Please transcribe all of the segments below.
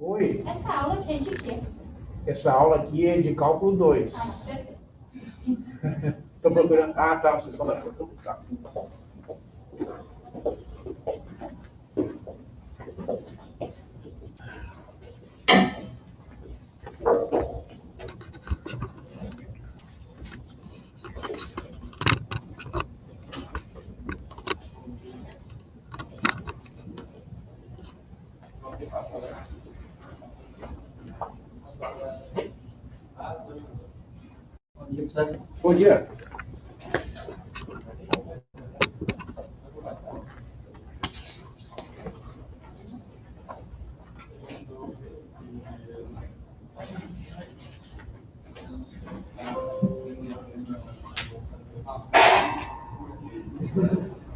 Oi, Essa aula aqui é de quê? essa aula aqui é de cálculo 2. Perfeito. Estou procurando. Ah, tá, vocês estão da. Tá. Bom dia.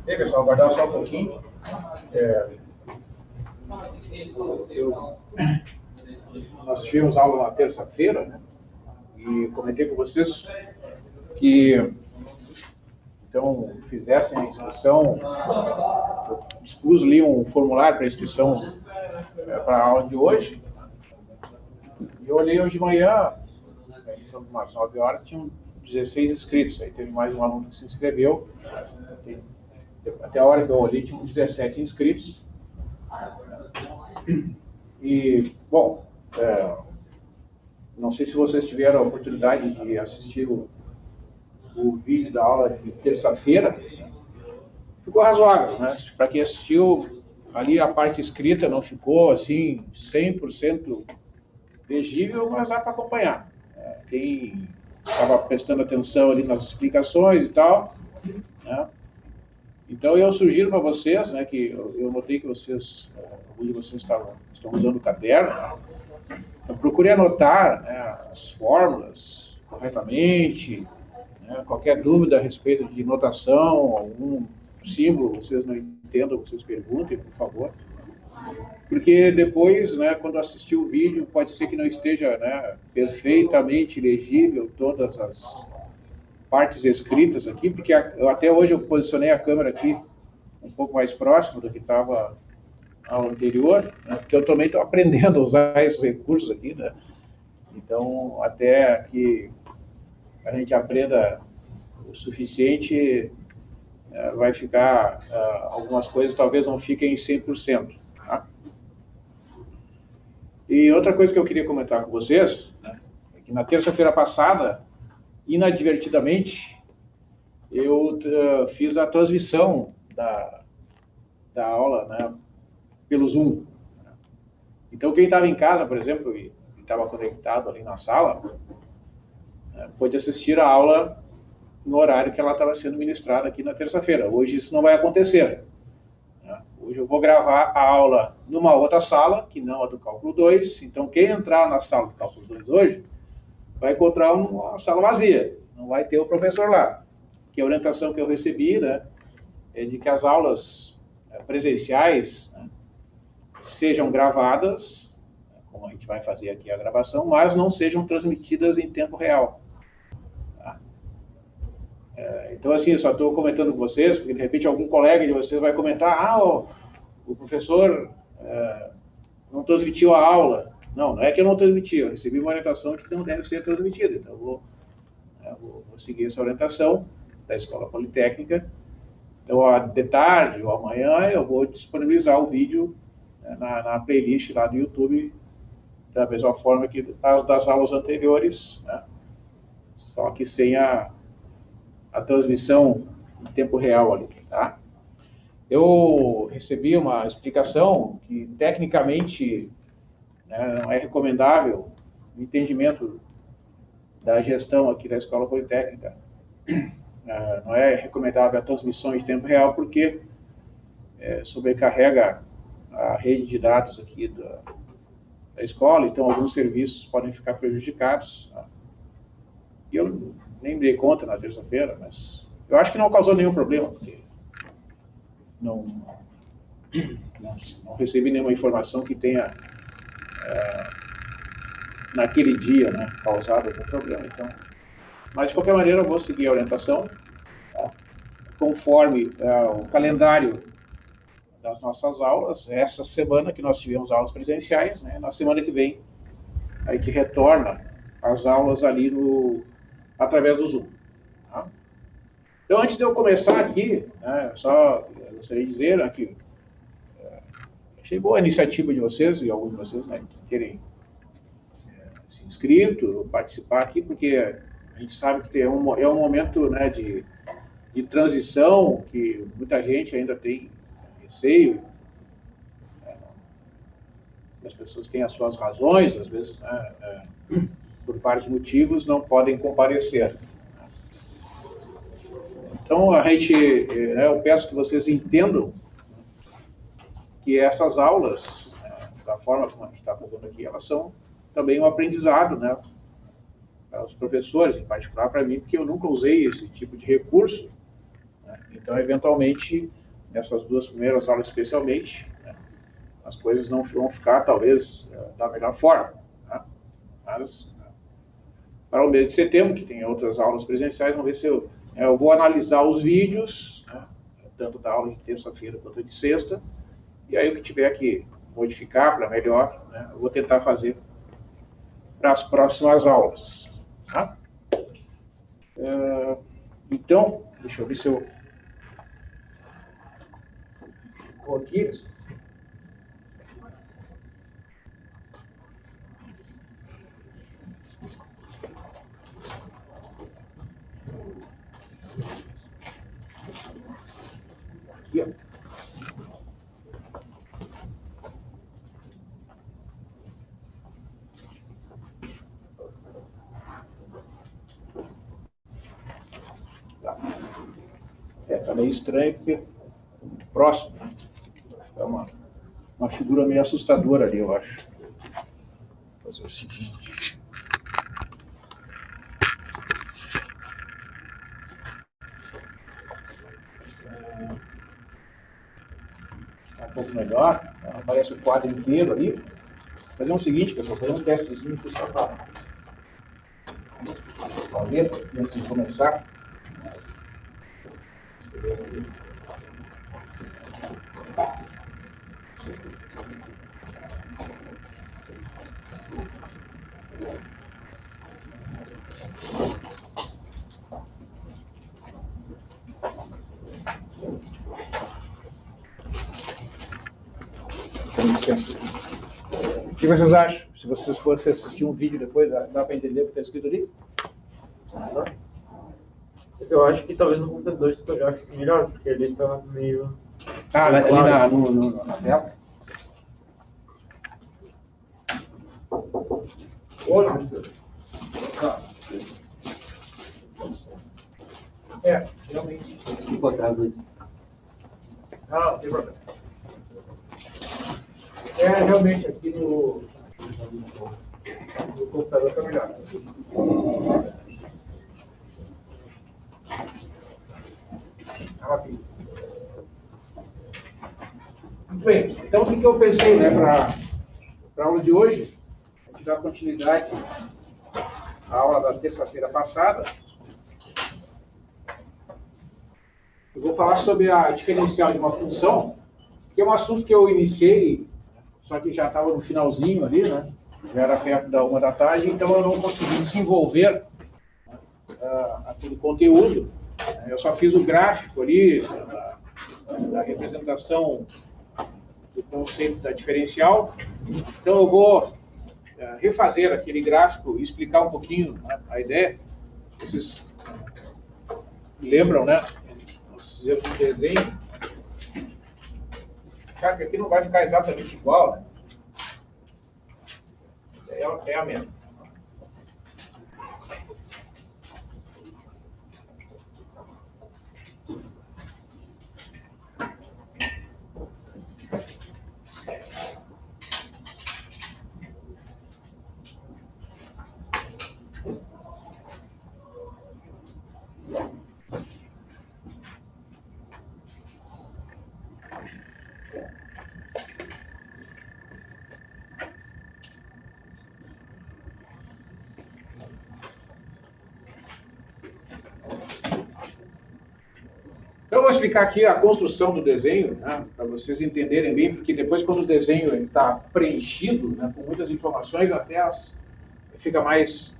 E aí, pessoal, aguardar só um pouquinho. Nós tivemos aula na terça-feira, né? E comentei com vocês que então fizessem a inscrição. Eu dispus ali um formulário para inscrição para a aula de hoje. E eu olhei hoje de manhã, umas 9 horas, tinham 16 inscritos. Aí teve mais um aluno que se inscreveu. Até a hora que eu olhei, tinham 17 inscritos. E, bom, não sei se vocês tiveram a oportunidade de assistir o vídeo da aula de terça-feira. Ficou razoável, né? Para quem assistiu, ali a parte escrita não ficou assim 100% legível, mas dá para acompanhar. Quem estava prestando atenção ali nas explicações e tal, né? Então eu sugiro para vocês, né, que eu notei que vocês, alguns de vocês estão usando o caderno, né? Então procure anotar, né, as fórmulas corretamente, né? Qualquer dúvida a respeito de notação, algum símbolo vocês não entendam, vocês perguntem, por favor. Porque depois, né, quando assistir o vídeo, pode ser que não esteja, né, perfeitamente legível todas as partes escritas aqui, porque até hoje eu posicionei a câmera aqui um pouco mais próximo do que estava ao anterior, né, porque eu também estou aprendendo a usar esses recursos aqui, né? Então, até que a gente aprenda o suficiente, vai ficar, algumas coisas talvez não fiquem 100%. Tá? E outra coisa que eu queria comentar com vocês, né, é que na terça-feira passada, inadvertidamente, eu fiz a transmissão da aula, né, pelo Zoom. Então, quem estava em casa, por exemplo, e estava conectado ali na sala, pôde assistir a aula no horário que ela estava sendo ministrada aqui na terça-feira. Hoje isso não vai acontecer. Hoje eu vou gravar a aula numa outra sala, que não a do Cálculo 2. Então, quem entrar na sala do Cálculo 2 hoje, vai encontrar uma sala vazia. Não vai ter o professor lá. Que a orientação que eu recebi, né, é de que as aulas presenciais, né, sejam gravadas, como a gente vai fazer aqui a gravação, mas não sejam transmitidas em tempo real. Tá? Então, assim, eu só estou comentando com vocês, porque de repente algum colega de vocês vai comentar, o professor não transmitiu a aula. Não, não é que eu não transmiti, eu recebi uma orientação de que não deve ser transmitida. Então, eu vou seguir essa orientação da Escola Politécnica. Então, de tarde ou amanhã, eu vou disponibilizar o vídeo, né, na playlist lá do YouTube, da mesma forma que das aulas anteriores, né? Só que sem a transmissão em tempo real ali, tá? Eu recebi uma explicação que, tecnicamente, né, não é recomendável no entendimento da gestão aqui da Escola Politécnica. Não é recomendável a transmissão em tempo real porque sobrecarrega a rede de dados aqui da escola, então alguns serviços podem ficar prejudicados. Tá? E eu nem me dei conta na terça-feira, mas eu acho que não causou nenhum problema, porque não recebi nenhuma informação que tenha, naquele dia, né, causado algum problema. Então, mas, de qualquer maneira, eu vou seguir a orientação, tá? Conforme o calendário das nossas aulas. Essa semana que nós tivemos aulas presenciais, né? Na semana que vem a gente retorna as aulas ali através do Zoom. Tá? Então, antes de eu começar aqui, né, só gostaria de dizer, né, que achei boa a iniciativa de vocês, e alguns de vocês, né, de terem se inscrito, participar aqui, porque a gente sabe que é um momento, né, de transição, que muita gente ainda tem receio, as pessoas têm as suas razões, às vezes, né, por vários motivos, não podem comparecer. Então, eu peço que vocês entendam que essas aulas, da forma como a gente está fazendo aqui, elas são também um aprendizado, né, para os professores, em particular para mim, porque eu nunca usei esse tipo de recurso, né? Então, eventualmente, nessas duas primeiras aulas especialmente, né, as coisas não vão ficar, talvez, da melhor forma. Né? Mas, para o mês de setembro, que tem outras aulas presenciais, vamos ver se eu vou analisar os vídeos, né, tanto da aula de terça-feira quanto de sexta, e aí o que tiver que modificar para melhor, né, eu vou tentar fazer para as próximas aulas. Tá? Então, deixa eu ver se eu vou aqui. Aqui, ó. Tá meio estranho porque é muito próximo, né? É uma figura meio assustadora ali, eu acho. Vou fazer o seguinte. Tá um pouco melhor, aparece o quadro inteiro ali. Vou fazer o seguinte, pessoal, vou fazer um testezinho aqui só para fazer, antes de começar. O que vocês acham? Se vocês fossem assistir um vídeo depois, dá para entender o que está escrito ali? Eu acho que talvez no computador isso fique melhor, porque ele está meio... Ali na tela? Ou não? Realmente. Vou botar a luz. Não tem problema. Realmente aqui no computador está melhor. Muito bem. Então, o que eu pensei, né, para a aula de hoje? A gente dá continuidade à aula da terça-feira passada. Eu vou falar sobre a diferencial de uma função, que é um assunto que eu iniciei, só que já estava no finalzinho ali, né? Já era perto da 1 da tarde, então eu não consegui desenvolver aquele conteúdo. Eu só fiz o gráfico ali, da representação do conceito da diferencial. Então eu vou refazer aquele gráfico e explicar um pouquinho, né, a ideia. Vocês lembram, né? Nós fizemos um desenho. Claro que aqui não vai ficar exatamente igual, né? É a mesma. Então, eu vou explicar aqui a construção do desenho, né, para vocês entenderem bem, porque depois, quando o desenho está preenchido, né, com muitas informações, até fica mais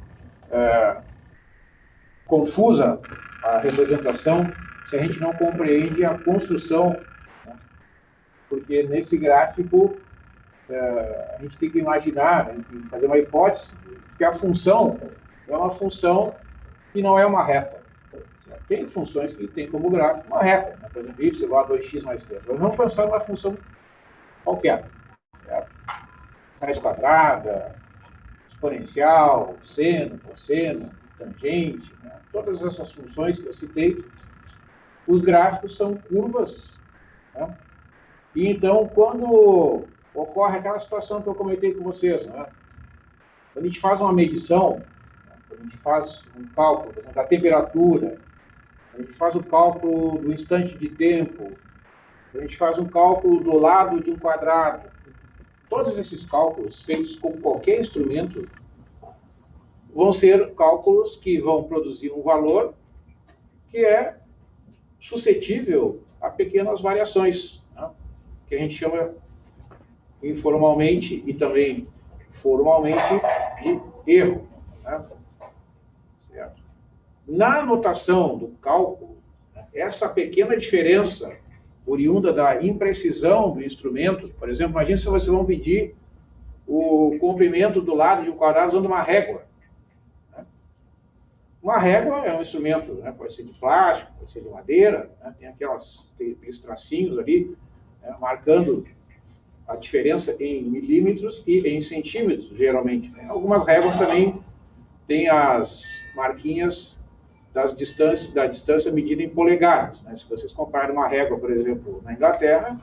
confusa a representação se a gente não compreende a construção, né, porque nesse gráfico a gente tem que imaginar, né, fazer uma hipótese, que a função é uma função que não é uma reta. Tem funções que tem como gráfico uma reta, né? Por exemplo, y igual a 2x mais 3. Nós vamos pensar numa função qualquer. Raiz quadrada, exponencial, seno, cosseno, tangente, né? Todas essas funções que eu citei, os gráficos são curvas, né? E então, quando ocorre aquela situação que eu comentei com vocês, né? Quando a gente faz uma medição, né? Quando a gente faz um cálculo, por exemplo, da temperatura, a gente faz o cálculo do instante de tempo, a gente faz um cálculo do lado de um quadrado. Todos esses cálculos, feitos com qualquer instrumento, vão ser cálculos que vão produzir um valor que é suscetível a pequenas variações, né? Que a gente chama informalmente e também formalmente de erro, né? Certo? Na notação do cálculo, essa pequena diferença oriunda da imprecisão do instrumento, por exemplo, imagine se vocês vão medir o comprimento do lado de um quadrado usando uma régua. Uma régua é um instrumento, né, pode ser de plástico, pode ser de madeira, né, tem aqueles tracinhos ali, né, marcando a diferença em milímetros e em centímetros, geralmente, né. Algumas réguas também têm as marquinhas da distância medida em polegadas, né. Se vocês compararem uma régua, por exemplo, na Inglaterra,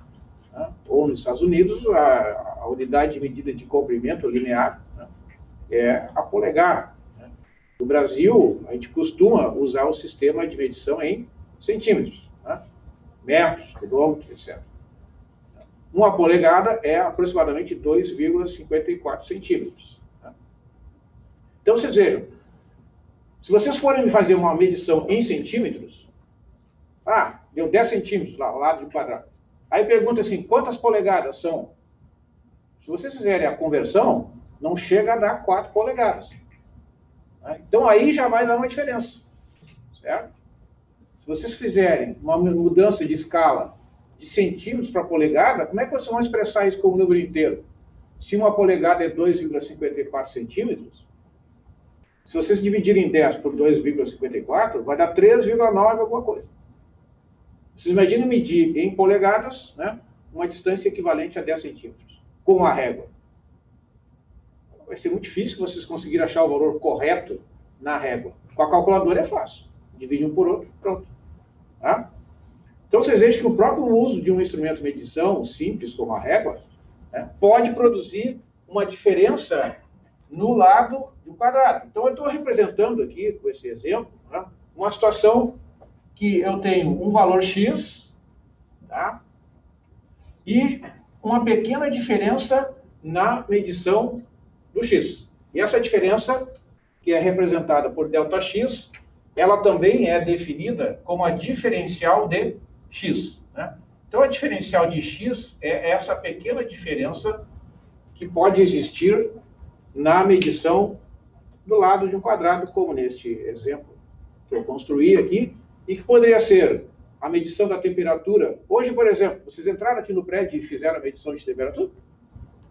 né, ou nos Estados Unidos, a unidade de medida de comprimento linear, né, é a polegada. No Brasil, a gente costuma usar o sistema de medição em centímetros, né? Metros, quilômetros, etc. Uma polegada é aproximadamente 2,54 centímetros. Né? Então, vocês vejam, se vocês forem fazer uma medição em centímetros, deu 10 centímetros lá, ao lado do quadrado. Aí pergunta assim, quantas polegadas são? Se vocês fizerem a conversão, não chega a dar 4 polegadas. Então, aí já vai dar uma diferença, certo? Se vocês fizerem uma mudança de escala de centímetros para polegada, como é que vocês vão expressar isso como número inteiro? Se uma polegada é 2,54 centímetros, se vocês dividirem 10 por 2,54, vai dar 3,9 alguma coisa. Vocês imaginam medir em polegadas, né, uma distância equivalente a 10 centímetros, com a régua. Vai ser muito difícil vocês conseguirem achar o valor correto na régua. Com a calculadora é fácil. Divide um por outro, pronto. Tá? Então, vocês veem que o próprio uso de um instrumento de medição simples, como a régua, né, pode produzir uma diferença no lado do quadrado. Então, eu estou representando aqui, com esse exemplo, né, uma situação que eu tenho um valor X, tá, e uma pequena diferença na medição do x. E essa diferença, que é representada por ΔX, ela também é definida como a diferencial de x. Né? Então, a diferencial de x é essa pequena diferença que pode existir na medição do lado de um quadrado, como neste exemplo que eu construí aqui, e que poderia ser a medição da temperatura. Hoje, por exemplo, vocês entraram aqui no prédio e fizeram a medição de temperatura?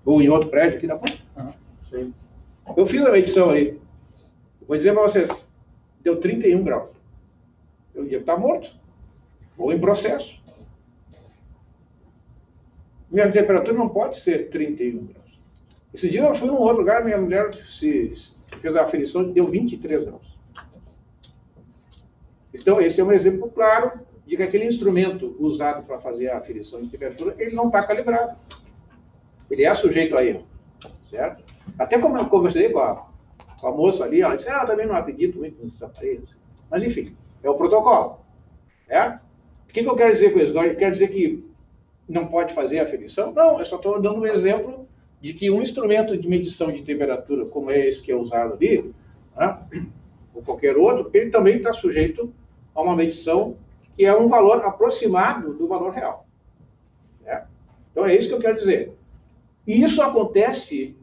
Ou em outro prédio aqui na ponta? Sim. Eu fiz a medição ali. Vou dizer para vocês, deu 31 graus. Eu devo estar morto, ou em processo. Minha temperatura não pode ser 31 graus. Esse dia eu fui num outro lugar, minha mulher fez a aferição e deu 23 graus. Então, esse é um exemplo claro de que aquele instrumento usado para fazer a aferição de temperatura, ele não está calibrado. Ele é sujeito a erro, certo? Até como eu conversei com a moça ali, ela disse, eu também não acredito muito nesses aparelhos. Mas, enfim, é o protocolo. Certo? O que eu quero dizer com isso? Eu quero dizer que não pode fazer a aferição? Não, eu só estou dando um exemplo de que um instrumento de medição de temperatura, como é esse que é usado ali, né, ou qualquer outro, ele também está sujeito a uma medição que é um valor aproximado do valor real. Né? Então, é isso que eu quero dizer. E isso acontece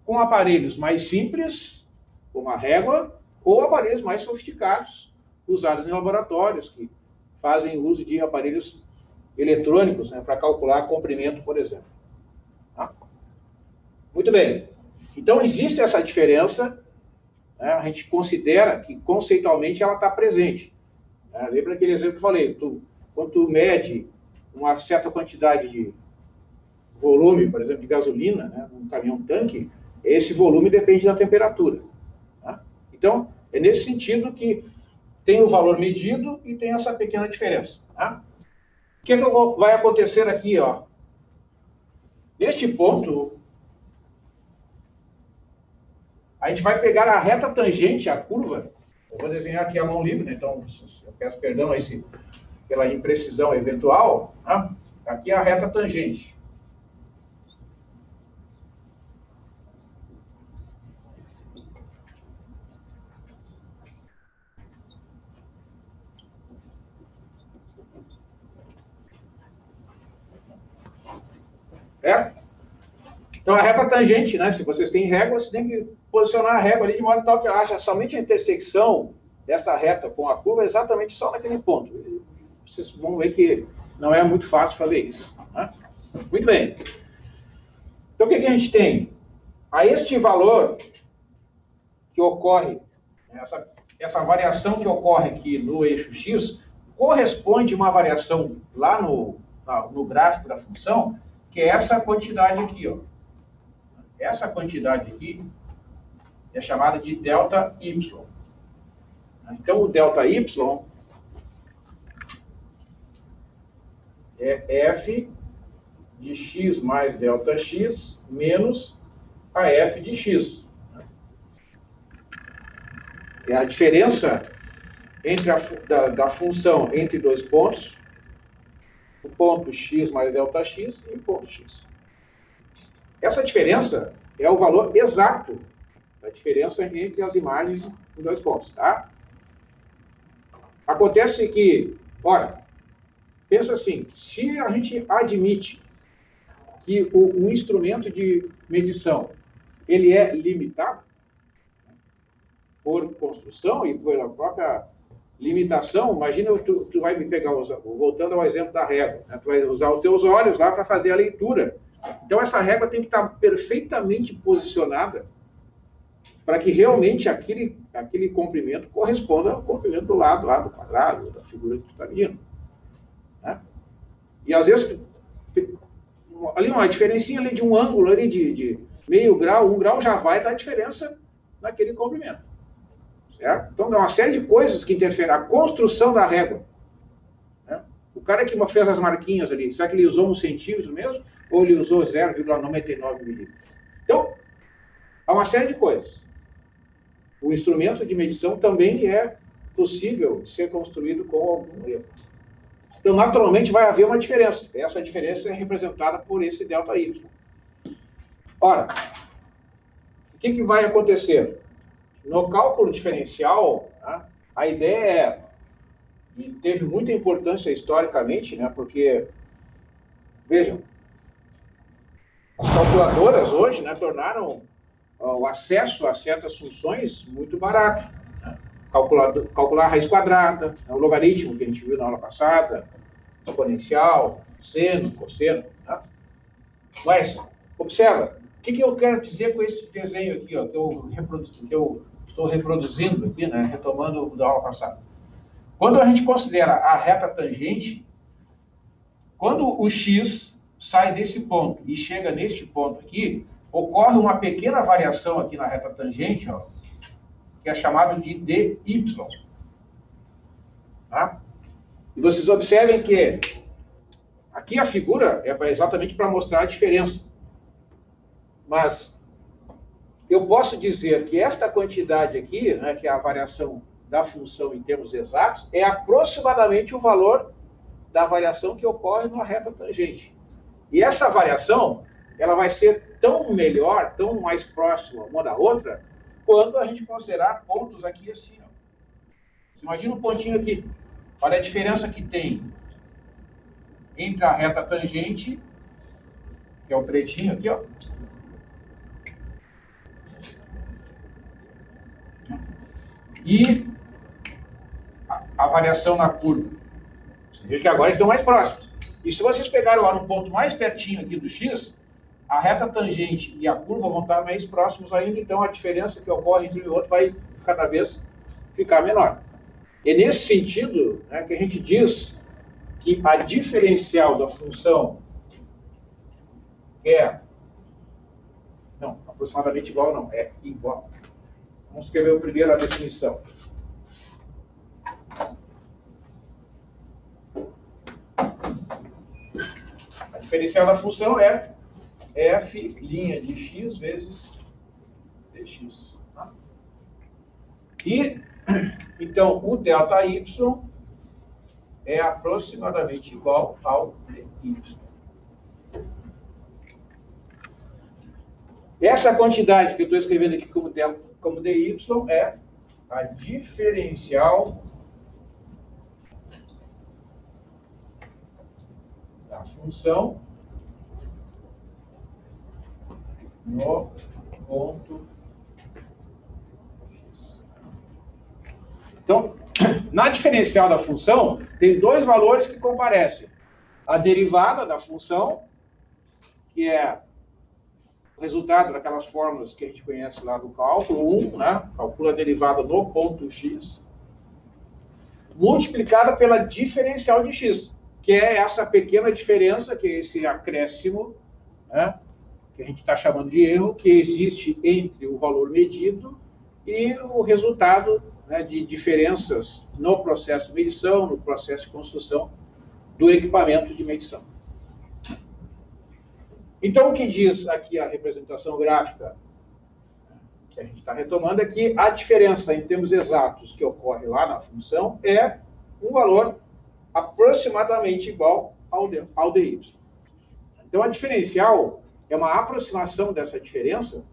com aparelhos mais simples, como a régua, ou aparelhos mais sofisticados, usados em laboratórios, que fazem uso de aparelhos eletrônicos, né, para calcular comprimento, por exemplo. Tá? Muito bem. Então, existe essa diferença, né, a gente considera que, conceitualmente, ela está presente. Né? Lembra aquele exemplo que eu falei? Quando tu mede uma certa quantidade de volume, por exemplo, de gasolina, né, num caminhão-tanque, esse volume depende da temperatura. Tá? Então, é nesse sentido que tem o valor medido e tem essa pequena diferença. Tá? O que vai acontecer aqui? Ó? Neste ponto, a gente vai pegar a reta tangente à curva. Eu vou desenhar aqui a mão livre, né? Então eu peço perdão aí pela imprecisão eventual. Tá? Aqui é a reta tangente. É? Então, a reta tangente, né? Se vocês têm régua, você tem que posicionar a régua ali de modo tal que haja somente a intersecção dessa reta com a curva exatamente só naquele ponto. Vocês vão ver que não é muito fácil fazer isso. Né? Muito bem. Então, o que a gente tem? A este valor que ocorre, essa variação que ocorre aqui no eixo x, corresponde a uma variação lá no gráfico da função, que é essa quantidade aqui, ó. Essa quantidade aqui é chamada de delta y. Então, o delta y é f de x mais delta x menos a f de x. É a diferença entre da função entre dois pontos, o ponto x mais delta x e o ponto x. Essa diferença é o valor exato da diferença entre as imagens em dois pontos, tá? Acontece que, ora, pensa assim, se a gente admite que o instrumento de medição ele é limitado por construção e pela própria limitação, imagina tu vai me pegar, voltando ao exemplo da régua, né? Tu vai usar os teus olhos lá para fazer a leitura. Então, essa régua tem que estar perfeitamente posicionada para que realmente aquele comprimento corresponda ao comprimento do lado lá do quadrado, da figura que tu está medindo. Né? E, às vezes, ali uma diferencinha ali de um ângulo ali de meio grau, 1 grau, já vai dar diferença naquele comprimento. Certo? Então, é uma série de coisas que interferem. A construção da régua. Né? O cara que fez as marquinhas ali, será que ele usou 1 centímetro mesmo? Ou ele usou 0,99 milímetros? Então, há uma série de coisas. O instrumento de medição também é possível ser construído com algum erro. Então, naturalmente, vai haver uma diferença. Essa diferença é representada por esse ΔY. Ora, o que vai acontecer? No cálculo diferencial, né, a ideia é, e teve muita importância historicamente, né, porque, vejam, as calculadoras hoje, né, tornaram o acesso a certas funções muito barato. Né? Calcular a raiz quadrada, né, o logaritmo que a gente viu na aula passada, exponencial, seno, cosseno. Né? Mas, observa, o que eu quero dizer com esse desenho aqui, ó, que eu estou reproduzindo aqui, né, retomando da aula passada. Quando a gente considera a reta tangente, quando o x sai desse ponto e chega neste ponto aqui, ocorre uma pequena variação aqui na reta tangente, ó, que é chamado de dy. Tá? E vocês observem que aqui a figura é exatamente para mostrar a diferença. Mas eu posso dizer que esta quantidade aqui, né, que é a variação da função em termos exatos, é aproximadamente o valor da variação que ocorre na reta tangente. E essa variação, ela vai ser tão melhor, tão mais próxima uma da outra, quando a gente considerar pontos aqui assim. Ó. Você imagina um pontinho aqui. Olha a diferença que tem entre a reta tangente, que é o pretinho aqui, ó, e a variação na curva. Você veja que agora estão mais próximos. E se vocês pegarem lá no ponto mais pertinho aqui do x, a reta tangente e a curva vão estar mais próximos ainda, então a diferença que ocorre entre um e outro vai cada vez ficar menor. É nesse sentido, né, que a gente diz que a diferencial da função é... Não, aproximadamente igual não, é igual. Vamos escrever primeiro a definição. A diferencial da função é f' de x vezes dx. Tá? E, então, o ΔY é aproximadamente igual ao dy. Essa quantidade que eu estou escrevendo aqui como dy é a diferencial da função no ponto x. Então, na diferencial da função, tem dois valores que comparecem. A derivada da função, que é o resultado daquelas fórmulas que a gente conhece lá do cálculo 1, né? Calcula a derivada no ponto x, multiplicada pela diferencial de x, que é essa pequena diferença, que é esse acréscimo, né? Que a gente está chamando de erro, que existe entre o valor medido e o resultado, né, de diferenças no processo de medição, no processo de construção do equipamento de medição. Então, o que diz aqui a representação gráfica que a gente está retomando é que a diferença em termos exatos que ocorre lá na função é um valor aproximadamente igual ao dy. Então, a diferencial é uma aproximação dessa diferença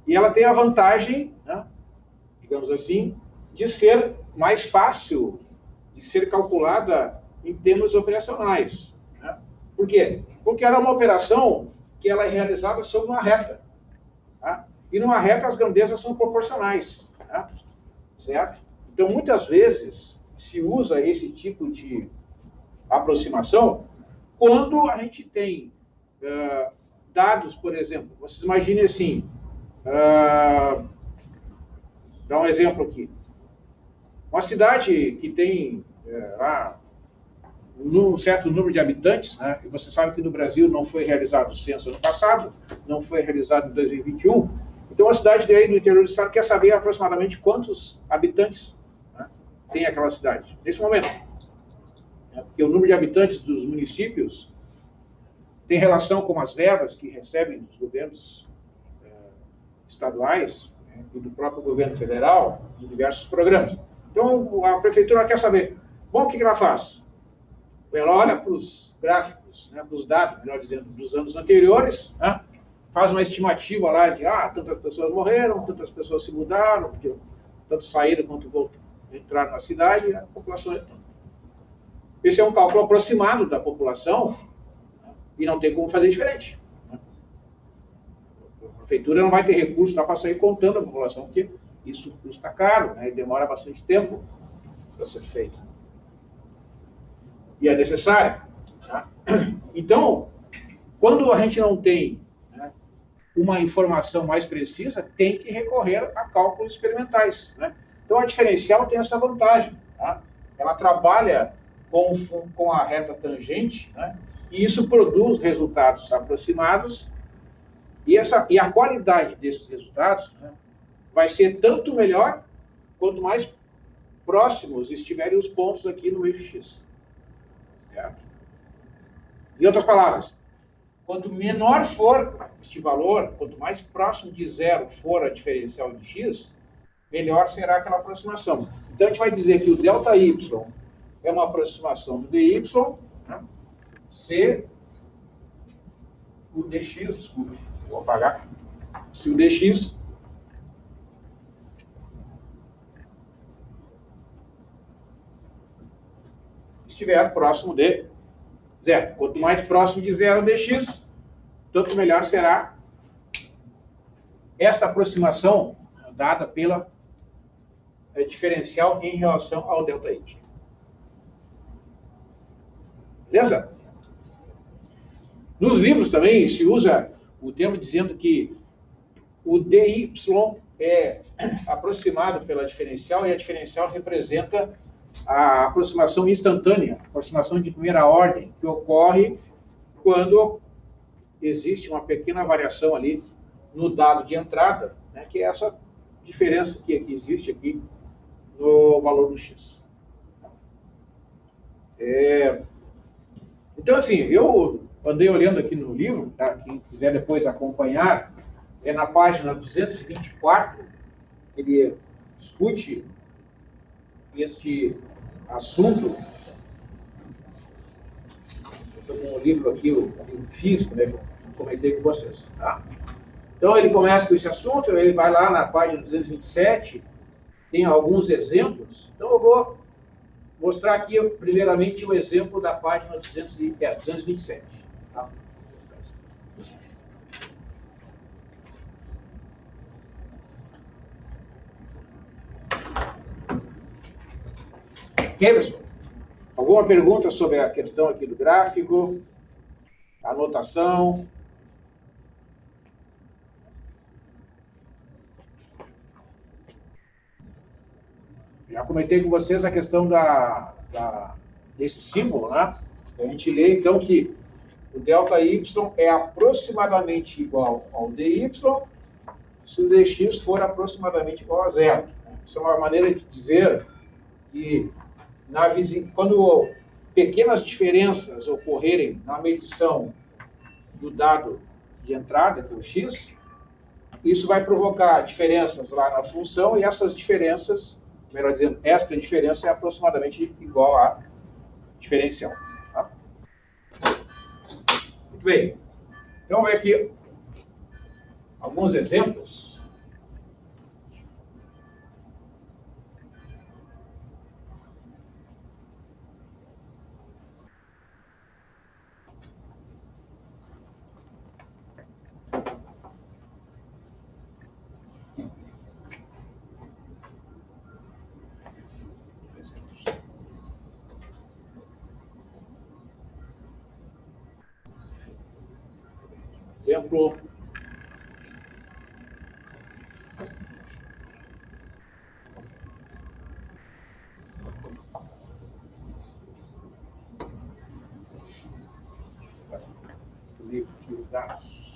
e ela tem a vantagem, né, digamos assim, de ser mais fácil de ser calculada em termos operacionais. Né? Por quê? Porque ela é uma operação que ela é realizada sobre uma reta. Tá? E numa reta as grandezas são proporcionais. Tá? Certo? Então, muitas vezes, se usa esse tipo de aproximação quando a gente tem dados, por exemplo. Vocês imaginem assim, dar um exemplo aqui. Uma cidade que tem um certo número de habitantes, né? E você sabe que no Brasil não foi realizado o censo ano passado, não foi realizado em 2021. Então, a cidade aí do interior do estado quer saber aproximadamente quantos habitantes, né, tem aquela cidade nesse momento. Porque o número de habitantes dos municípios tem relação com as verbas que recebem dos governos estaduais, né, e do próprio governo federal, de diversos programas. Então, a prefeitura quer saber, bom, o que ela faz? Ela olha para os gráficos, né, para os dados, melhor dizendo, dos anos anteriores, né, faz uma estimativa lá de, tantas pessoas morreram, tantas pessoas se mudaram, tanto saíram quanto entraram na cidade, a população é tanto. Esse é um cálculo aproximado da população, né, e não tem como fazer diferente. Né? A prefeitura não vai ter recurso para sair contando a população, porque isso custa caro, né, e demora bastante tempo para ser feito. E é necessário. Tá? Então, quando a gente não tem, né, uma informação mais precisa, tem que recorrer a cálculos experimentais. Né? Então, a diferencial tem essa vantagem. Tá? Ela trabalha com a reta tangente, né? E isso produz resultados aproximados, e a qualidade desses resultados, né, vai ser tanto melhor quanto mais próximos estiverem os pontos aqui no eixo X. Certo? Em outras palavras, quanto menor for este valor, quanto mais próximo de zero for a diferencial de x, melhor será aquela aproximação. Então, a gente vai dizer que o ΔY é uma aproximação do dy, né, se o dx, desculpe, vou apagar, se o dx estiver próximo de zero. Quanto mais próximo de zero dx, tanto melhor será esta aproximação dada pela diferencial em relação ao ΔY. Beleza? Nos livros também se usa o termo dizendo que o dy é aproximado pela diferencial e a diferencial representa a aproximação instantânea, aproximação de primeira ordem, que ocorre quando existe uma pequena variação ali no dado de entrada, né, que é essa diferença que existe aqui no valor do x. Então, assim, eu andei olhando aqui no livro, tá? Quem quiser depois acompanhar, é na página 224, ele discute este assunto. Estou com um livro aqui, o livro físico, né, que eu comentei com vocês. Tá? Então, ele começa com esse assunto, ele vai lá na página 227, tem alguns exemplos. Então, eu vou mostrar aqui, primeiramente, o exemplo da página 227. Tá? Ok, pessoal? Alguma pergunta sobre a questão aqui do gráfico? Anotação? Já comentei com vocês a questão desse símbolo, né? A gente lê, então, que o ΔY é aproximadamente igual ao dy, se o dx for aproximadamente igual a zero. Isso é uma maneira de dizer que quando pequenas diferenças ocorrerem na medição do dado de entrada, que é o x, isso vai provocar diferenças lá na função, e essas diferenças, melhor dizendo, esta diferença é aproximadamente igual à diferencial. Tá? Muito bem. Então, vamos ver aqui alguns exemplos. Exemplo. Livro aqui os dados.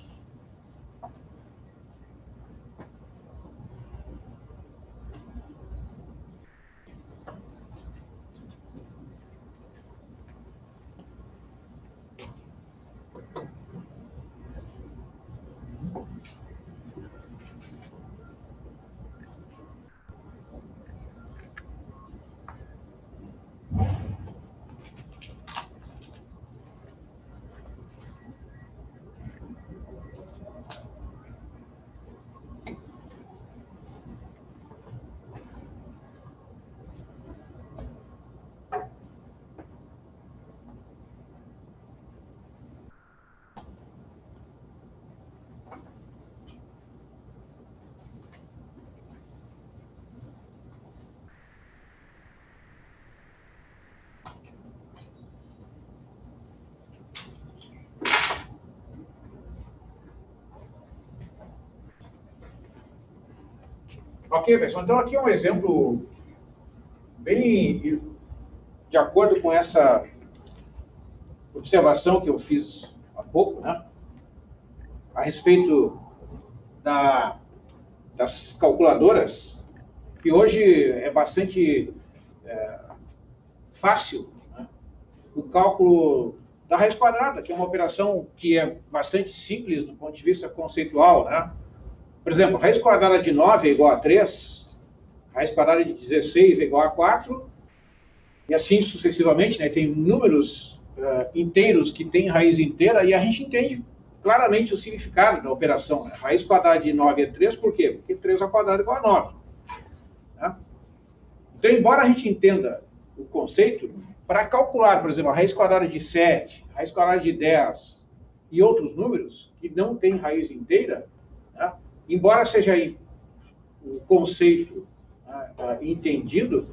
Ok, pessoal? Então, aqui é um exemplo bem de acordo com essa observação que eu fiz há pouco, né? A respeito das calculadoras, que hoje é bastante fácil, né? O cálculo da raiz quadrada, que é uma operação que é bastante simples do ponto de vista conceitual, né? Por exemplo, raiz quadrada de 9 é igual a 3, raiz quadrada de 16 é igual a 4, e assim sucessivamente, né? Tem números inteiros que têm raiz inteira, e a gente entende claramente o significado da operação, né? Raiz quadrada de 9 é 3, por quê? Porque 3 ao quadrado é igual a 9. Né? Então, embora a gente entenda o conceito, para calcular, por exemplo, a raiz quadrada de 7, raiz quadrada de 10 e outros números que não têm raiz inteira, né, embora seja aí o conceito entendido,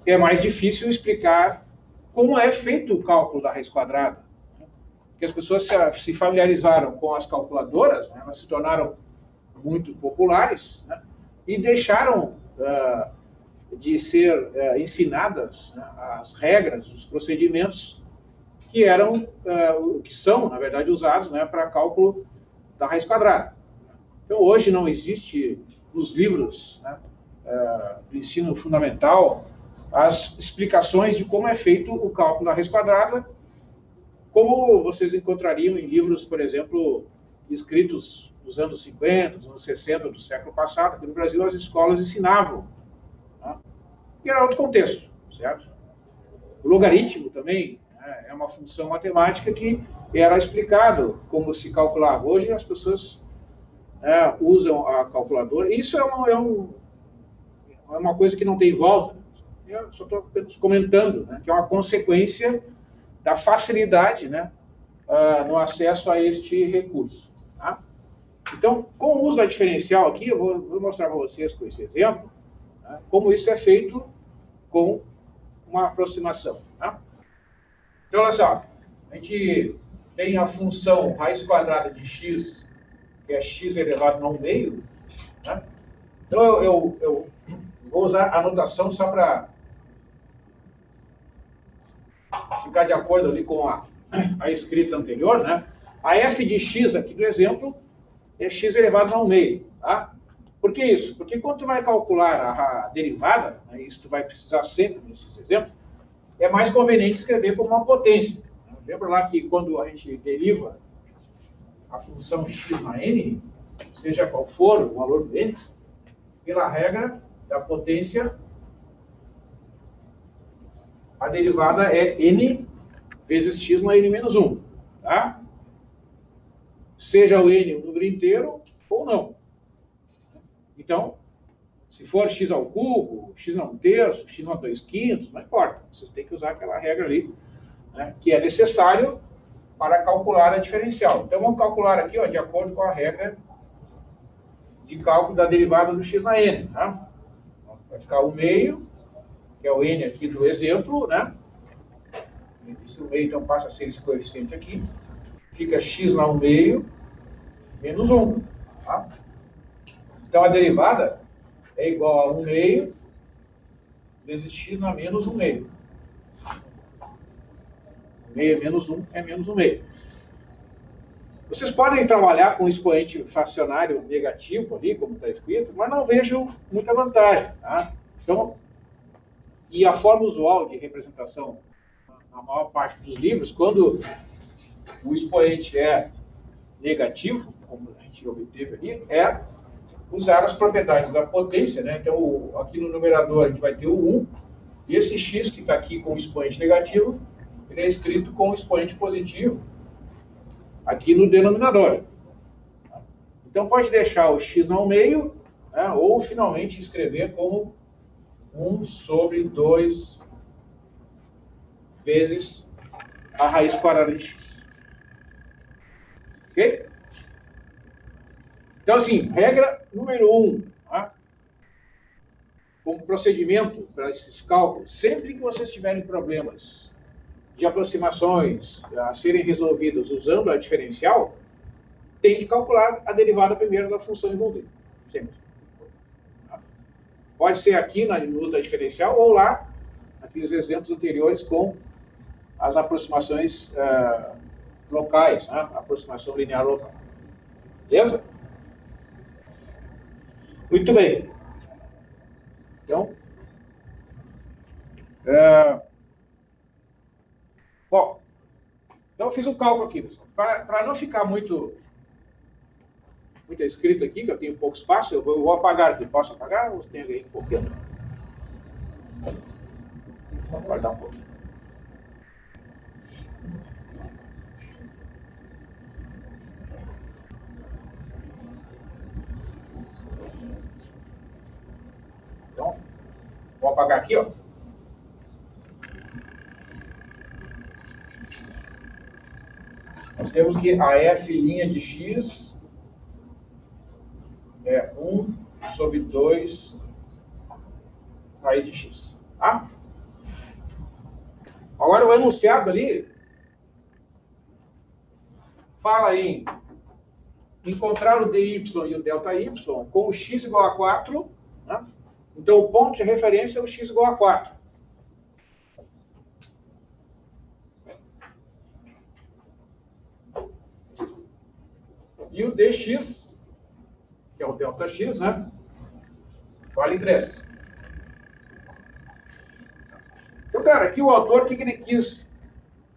é mais difícil explicar como é feito o cálculo da raiz quadrada. Né? Porque as pessoas se familiarizaram com as calculadoras, né, elas se tornaram muito populares, né, e deixaram de ser ensinadas, né, as regras, os procedimentos que que são, na verdade, usados, né, para cálculo da raiz quadrada. Então, hoje não existe nos livros, né, do ensino fundamental as explicações de como é feito o cálculo da raiz quadrada, como vocês encontrariam em livros, por exemplo, escritos nos anos 50, nos anos 60 do século passado. Aqui no Brasil, as escolas ensinavam, né, que era outro contexto, certo? O logaritmo também, né, é uma função matemática que era explicado como se calculava. Hoje as pessoas usam a calculadora. Isso é uma coisa que não tem volta. Eu só estou comentando, né, que é uma consequência da facilidade, né, no acesso a este recurso. Tá? Então, com o uso da diferencial aqui, eu vou mostrar para vocês com esse exemplo, né, como isso é feito com uma aproximação. Tá? Então, olha só, a gente tem a função raiz quadrada de x, que é x elevado a 1 meio. Né? Então, eu vou usar a notação só para ficar de acordo ali com a escrita anterior, né? A f de x aqui do exemplo é x elevado a 1 meio, tá? Por que isso? Porque quando tu vai calcular a derivada, né, isso tu vai precisar sempre nesses exemplos, é mais conveniente escrever como uma potência. Lembra lá que quando a gente deriva a função x na n, seja qual for o valor do n, pela regra da potência, a derivada é n vezes x na n menos 1. Tá? Seja o n um número inteiro ou não. Então, se for x ao cubo, x a 1/3, x a 2/5, não importa. Vocês têm que usar aquela regra ali, né, que é necessário para calcular a diferencial. Então, vamos calcular aqui, ó, de acordo com a regra de cálculo da derivada do x na n. Tá? Vai ficar 1 meio, que é o n aqui do exemplo, né? Esse 1 meio, então, passa a ser esse coeficiente aqui. Fica x na 1 meio menos 1. Tá? Então, a derivada é igual a 1 meio vezes x na menos 1 meio. 1 meio menos 1 é menos 1 meio. Vocês podem trabalhar com expoente fracionário negativo ali, como está escrito, mas não vejo muita vantagem. Tá? Então, e a forma usual de representação, na maior parte dos livros, quando o expoente é negativo, como a gente obteve ali, é usar as propriedades da potência. Né? Então, aqui no numerador a gente vai ter o 1, e esse x que está aqui com o expoente negativo, ele é escrito com o expoente positivo aqui no denominador. Então, pode deixar o x no meio, né, ou finalmente escrever como 1 sobre 2 vezes a raiz quadrada de x. Ok? Então, assim, regra número 1, tá? Como procedimento para esses cálculos, sempre que vocês tiverem problemas de aproximações a serem resolvidas usando a diferencial, tem que calcular a derivada primeiro da função envolvida. Sempre. Pode ser aqui no uso da diferencial ou lá, naqueles exemplos anteriores com as aproximações locais, né? Aproximação linear local. Beleza? Muito bem. Então, bom, então eu fiz um cálculo aqui, pessoal. Para não ficar muita escrita aqui, que eu tenho pouco espaço, eu vou apagar aqui. Posso apagar ou tem aí um pouquinho? Vou aguardar um pouquinho. Então, vou apagar aqui, ó. nós temos que a f' de x é 1 sobre 2 raiz de x. Tá? Agora, o enunciado ali fala em encontrar o dy e o ΔY com o x igual a 4. Né? Então, o ponto de referência é o x igual a 4. E o dx, que é o ΔX, né? Vale 3. Então, cara, aqui o autor, o que ele quis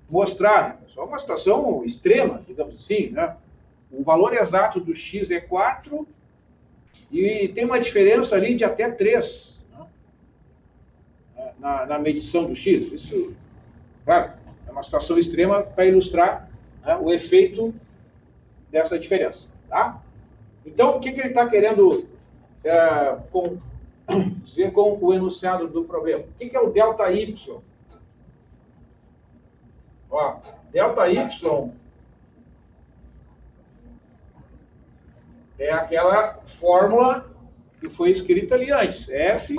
mostrar? Só uma situação extrema, digamos assim, né? O valor exato do x é 4 e tem uma diferença ali de até 3, né? na medição do x. Isso, claro, é uma situação extrema para ilustrar, né, o efeito dessa diferença. Tá? Então, o que ele está querendo dizer com o enunciado do problema? O que é o ΔY? Ó, ΔY é aquela fórmula que foi escrita ali antes. F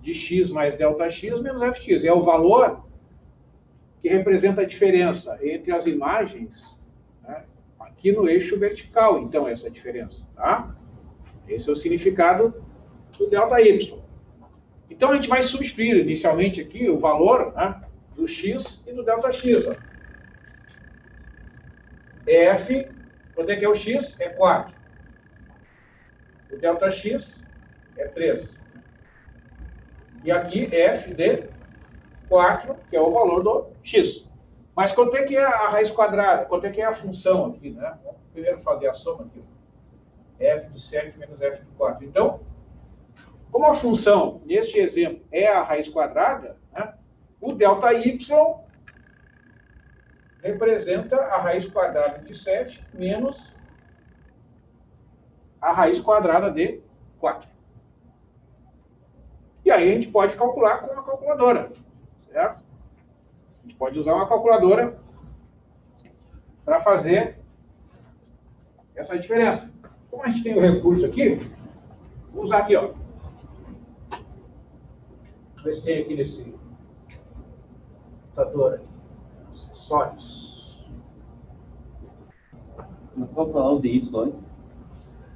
de x mais ΔX menos fx. É o valor que representa a diferença entre as imagens, né, aqui no eixo vertical. Então, essa diferença. Tá? Esse é o significado do ΔY. Então, a gente vai substituir inicialmente aqui o valor, né, do x e do ΔX. Ó. F, quanto é que é o x? É 4. O ΔX é 3. E aqui f de 4, que é o valor do x. Mas quanto é que é a raiz quadrada? Quanto é que é a função aqui, né? Vamos primeiro fazer a soma aqui. F de 7 menos f de 4. Então, como a função, neste exemplo, é a raiz quadrada, né, o ΔY representa a raiz quadrada de 7 menos a raiz quadrada de 4. E aí a gente pode calcular com uma calculadora, certo? A gente pode usar uma calculadora para fazer essa diferença. Como a gente tem o recurso aqui, vou usar aqui, ó. Vamos ver se tem aqui nesse computador, acessórios. Vamos calcular o dy antes?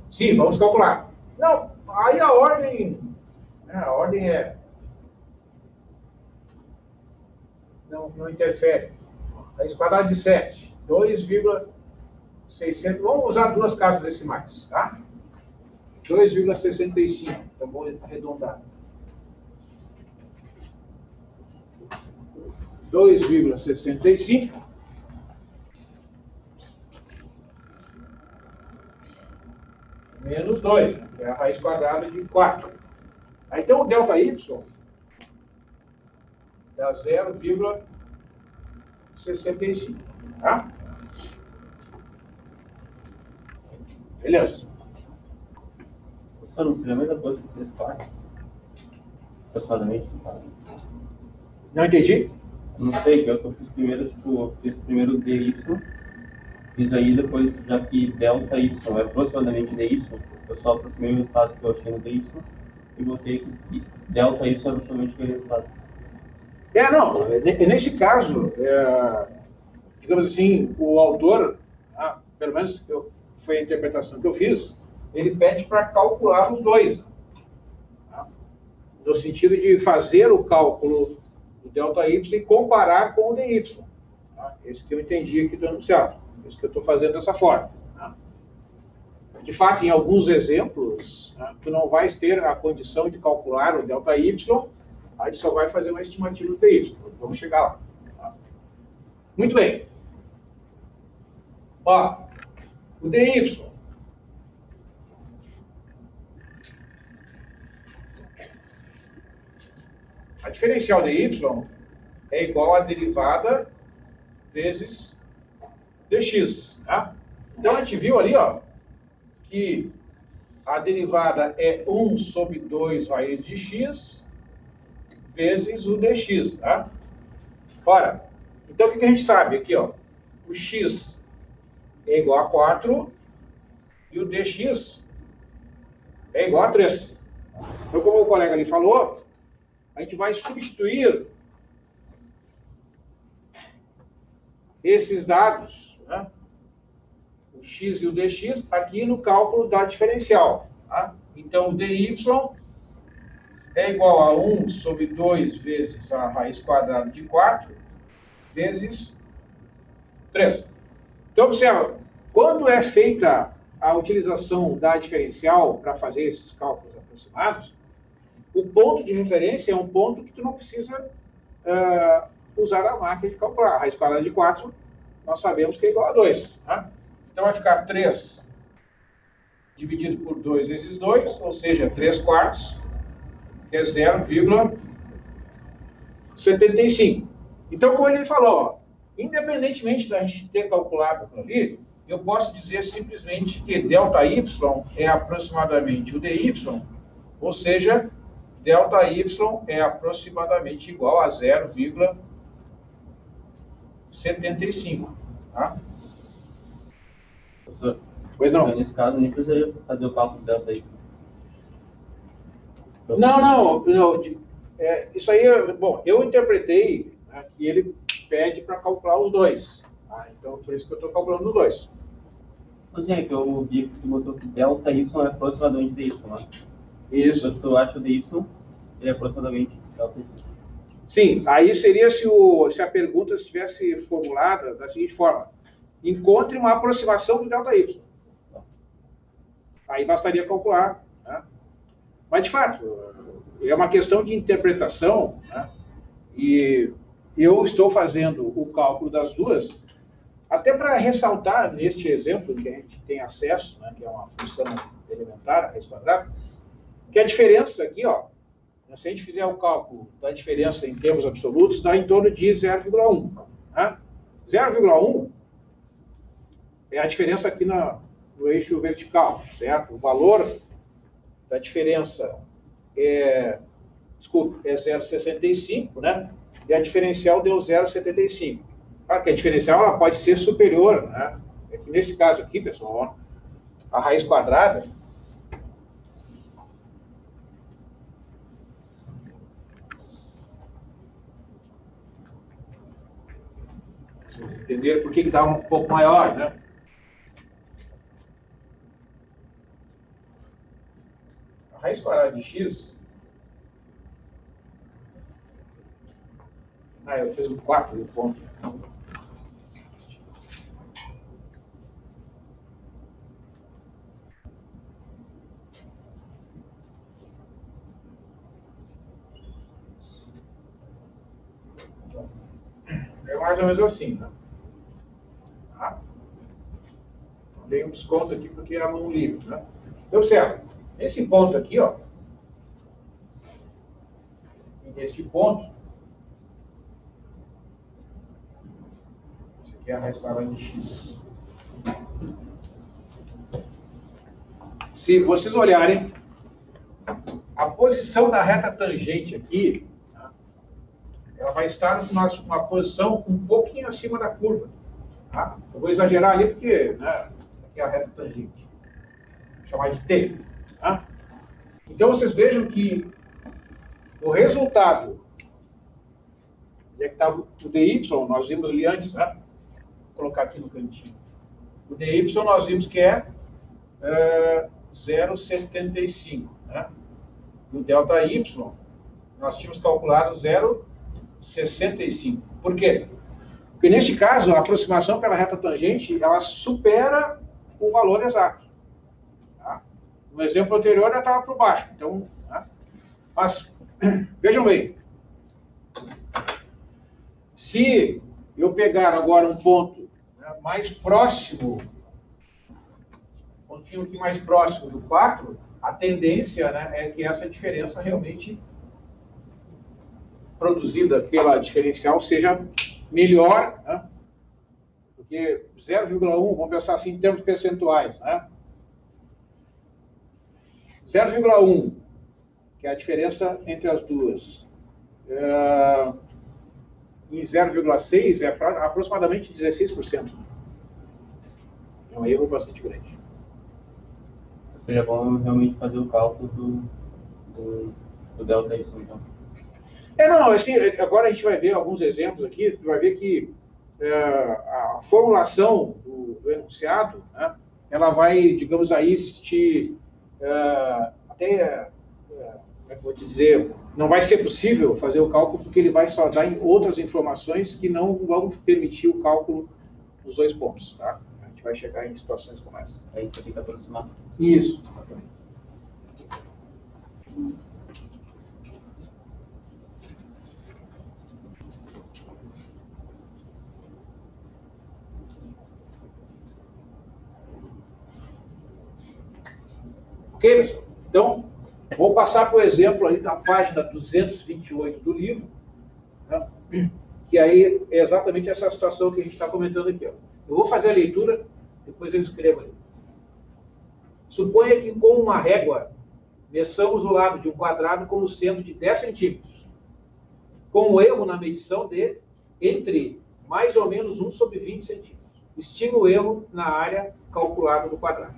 Sim, vamos calcular. Não, aí a ordem é... Não interfere. Raiz quadrada de 7, 2,600. Vamos usar duas casas decimais, tá? 2,65. Então, vou arredondar. 2,65 menos 2, que é a raiz quadrada de 4. Aí, então, o ΔY dá 0,65. Tá? Beleza? Só não seria a mesma coisa que 3 quartos? Aproximadamente. Não entendi? Não sei, eu fiz primeiro, fiz primeiro dy, fiz aí depois, já que ΔY é aproximadamente dy, eu só aproximei o resultado que eu achei no dy e botei esse ΔY é aproximadamente o resultado. Não, nesse caso, digamos assim, o autor, pelo menos foi a interpretação que eu fiz, ele pede para calcular os dois. Tá? No sentido de fazer o cálculo do ΔY e comparar com o dy. Tá? Esse que eu entendi aqui do enunciado. Esse que eu estou fazendo dessa forma. Tá? De fato, em alguns exemplos, tu não vais ter a condição de calcular o ΔY, aí só vai fazer uma estimativa do dy. Vamos chegar lá. Tá? Muito bem. Ó, o dy. A diferencial de y é igual a derivada vezes dx. Tá? Então, a gente viu ali, ó, que a derivada é 1 sobre 2 raiz de x vezes o dx. Tá? Ora, então o que a gente sabe aqui? Ó, o x é igual a 4 e o dx é igual a 3. Então, como o colega ali falou, a gente vai substituir esses dados, né, o x e o dx, aqui no cálculo da diferencial. Tá? Então, o dy é igual a 1 sobre 2 vezes a raiz quadrada de 4 vezes 3. Então, observa, quando é feita a utilização da diferencial para fazer esses cálculos aproximados, o ponto de referência é um ponto que tu não precisa usar a máquina de calcular. A raiz quadrada de 4, nós sabemos que é igual a 2. Tá? Então, vai ficar 3 dividido por 2 vezes 2, ou seja, 3 quartos, que é 0,75. Então, como ele falou, ó, independentemente da gente ter calculado aquilo ali, eu posso dizer simplesmente que ΔY é aproximadamente o dy, ou seja, ΔY é aproximadamente igual a 0,75. Tá? Professor, Pois não? então, nesse caso, nem precisaria fazer o cálculo delta Y. Não. Isso aí, bom, eu interpretei, né, que ele pede para calcular os dois. Tá? Então, por isso que eu estou calculando os dois. Assim, é que eu vi que você botou que delta Y é aproximadamente dy, né? Isso. Se tu acha o dy, ele é aproximadamente delta Y. Sim, aí seria se a pergunta estivesse formulada da seguinte forma: encontre uma aproximação do ΔY. Aí bastaria calcular. Né? Mas, de fato, é uma questão de interpretação, né? E eu estou fazendo o cálculo das duas, até para ressaltar, neste exemplo que a gente tem acesso, né, que é uma função elementar, a raiz quadrada, que a diferença aqui, ó, se a gente fizer o cálculo da diferença em termos absolutos, dá em torno de 0,1. Né? 0,1 é a diferença aqui no eixo vertical, certo? O valor da diferença é 0,65, né? E a diferencial deu 0,75. Claro que a diferencial ela pode ser superior, né? É que nesse caso aqui, pessoal, ó, a raiz quadrada entender por que dá um pouco maior, né? A raiz quadrada de x... eu fiz um 4 no ponto. É mais ou menos assim, né? Tá? Dei um desconto aqui porque era mão livre, né? Então, observa, nesse ponto aqui, ó, e neste ponto, esse aqui é a raiz quadrada de x. Se vocês olharem, a posição da reta tangente aqui, tá? Ela vai estar numa posição um pouquinho acima da curva. Tá? Eu vou exagerar ali porque, né, aqui é a reta tangente. Vou chamar de T. Tá? Então, vocês vejam que o resultado, onde é que estava o dy, nós vimos ali antes, né? Vou colocar aqui no cantinho. O dy nós vimos que é 0,75. Né? E o ΔY, nós tínhamos calculado 0,65. Por quê? Porque, neste caso, a aproximação pela reta tangente, ela supera o valor exato. Tá? No exemplo anterior, ela estava por baixo. Então, tá? Mas, vejam bem, se eu pegar agora um ponto, né, mais próximo, um pontinho aqui mais próximo do 4, a tendência, né, é que essa diferença realmente produzida pela diferencial seja melhor, né? Porque 0,1, vamos pensar assim em termos percentuais, né? 0,1, que é a diferença entre as duas, em 0,6 é aproximadamente 16%. É um erro bastante grande. Seria bom realmente fazer o cálculo do delta Y, então. Não, assim, agora a gente vai ver alguns exemplos aqui, vai ver que a formulação do enunciado, né, ela vai, digamos aí, existir até, como é que eu vou te dizer, não vai ser possível fazer o cálculo porque ele vai só dar em outras informações que não vão permitir o cálculo dos dois pontos, tá? A gente vai chegar em situações como essa. Aí você tem que aproximar. Isso, exatamente. Ok, pessoal? Então, vou passar para o exemplo aí da página 228 do livro, né? Que aí é exatamente essa situação que a gente está comentando aqui. Ó. Eu vou fazer a leitura, depois eu escrevo ali. Suponha que com uma régua meçamos o lado de um quadrado como sendo de 10 centímetros, com um erro na medição de entre mais ou menos 1 sobre 20 centímetros. Estima o erro na área calculada do quadrado.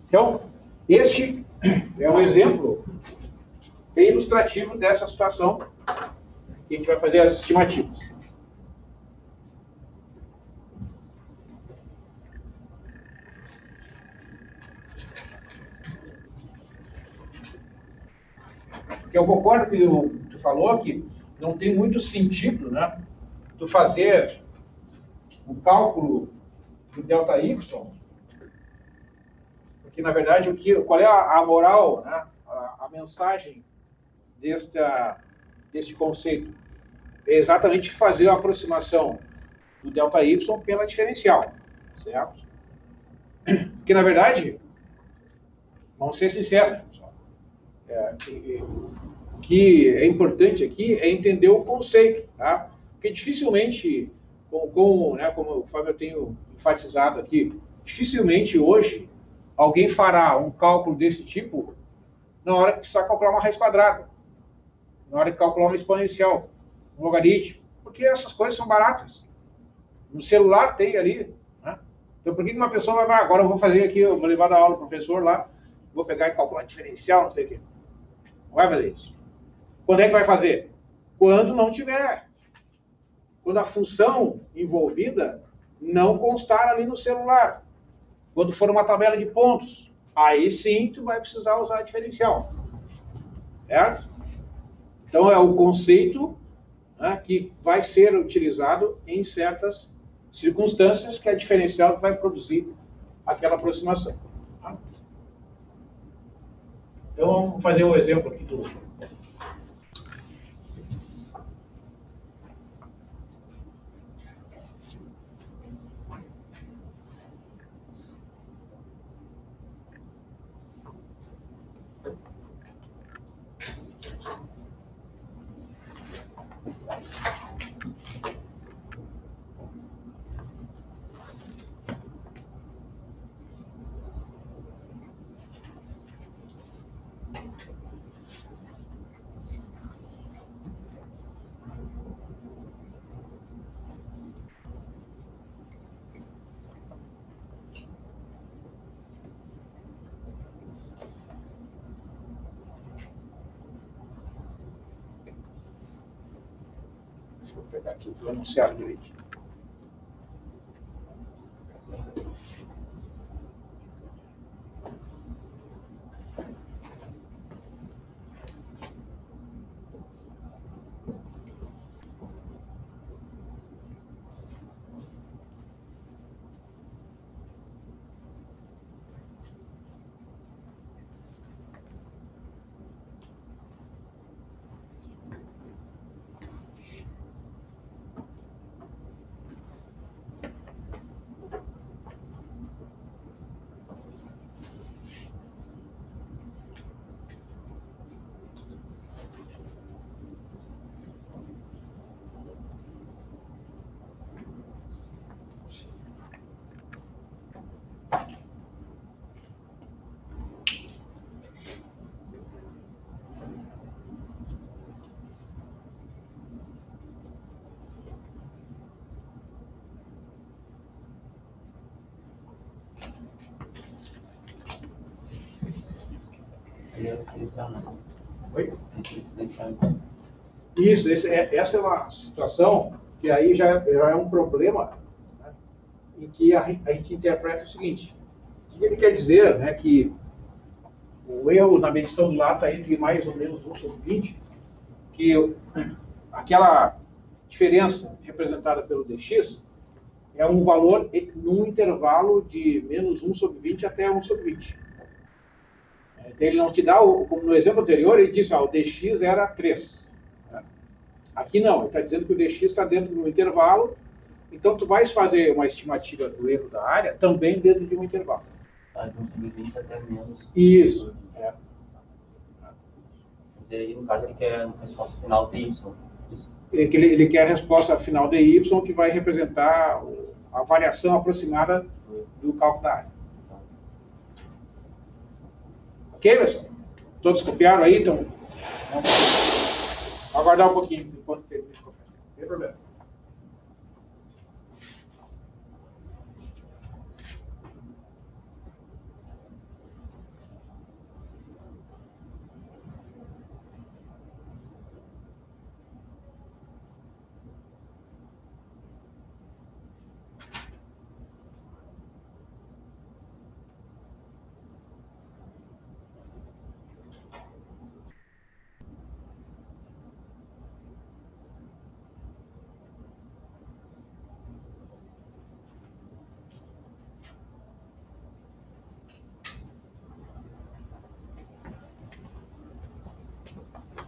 Então, este é um exemplo bem ilustrativo dessa situação que a gente vai fazer as estimativas. Porque eu concordo com o que tu falou, que não tem muito sentido, né, tu fazer o cálculo do ΔY, porque, na verdade, qual é a moral, né, a mensagem deste conceito? É exatamente fazer a aproximação do ΔY pela diferencial, certo? Porque, na verdade, vamos ser sinceros, pessoal, o que é importante aqui é entender o conceito, tá? Porque dificilmente, como o Fábio eu tenho enfatizado aqui, dificilmente hoje alguém fará um cálculo desse tipo na hora que precisar calcular uma raiz quadrada, na hora de calcular uma exponencial, um logaritmo, porque essas coisas são baratas. No celular tem ali, né? Então por que uma pessoa vai, agora eu vou fazer aqui, eu vou levar da aula para o professor lá, vou pegar e calcular diferencial, não sei o quê. Não vai fazer isso. Quando é que vai fazer? Quando não tiver. Quando a função envolvida não constar ali no celular. Quando for uma tabela de pontos, aí sim tu vai precisar usar a diferencial. Certo? Então é o conceito, né, que vai ser utilizado em certas circunstâncias que a diferencial vai produzir aquela aproximação. Tá? Então vamos fazer um exemplo aqui do... Deixa eu pegar aqui o enunciado direito. Seria diferencial, né? Oi? Seria diferencial, então. Isso, essa é uma situação que aí já é um problema, né, em que a gente interpreta o seguinte: o que ele quer dizer, né, que o erro na medição do lado está entre mais ou menos 1/20, que aquela diferença representada pelo dx é um valor num intervalo de menos 1/20 até 1/20. Então, ele não te dá, como no exemplo anterior, ele disse, o dx era 3. Né? Aqui não, ele está dizendo que o dx está dentro de um intervalo, então tu vais fazer uma estimativa do erro da área também dentro de um intervalo. Tá, de 1/20 até menos. Isso. E aí, no caso, ele quer a resposta final de y. Isso. Ele quer a resposta final de y, que vai representar a variação aproximada do cálculo da área. Ok, pessoal? Todos copiaram aí? Então, vamos aguardar um pouquinho enquanto termina esse copia. Não tem problema.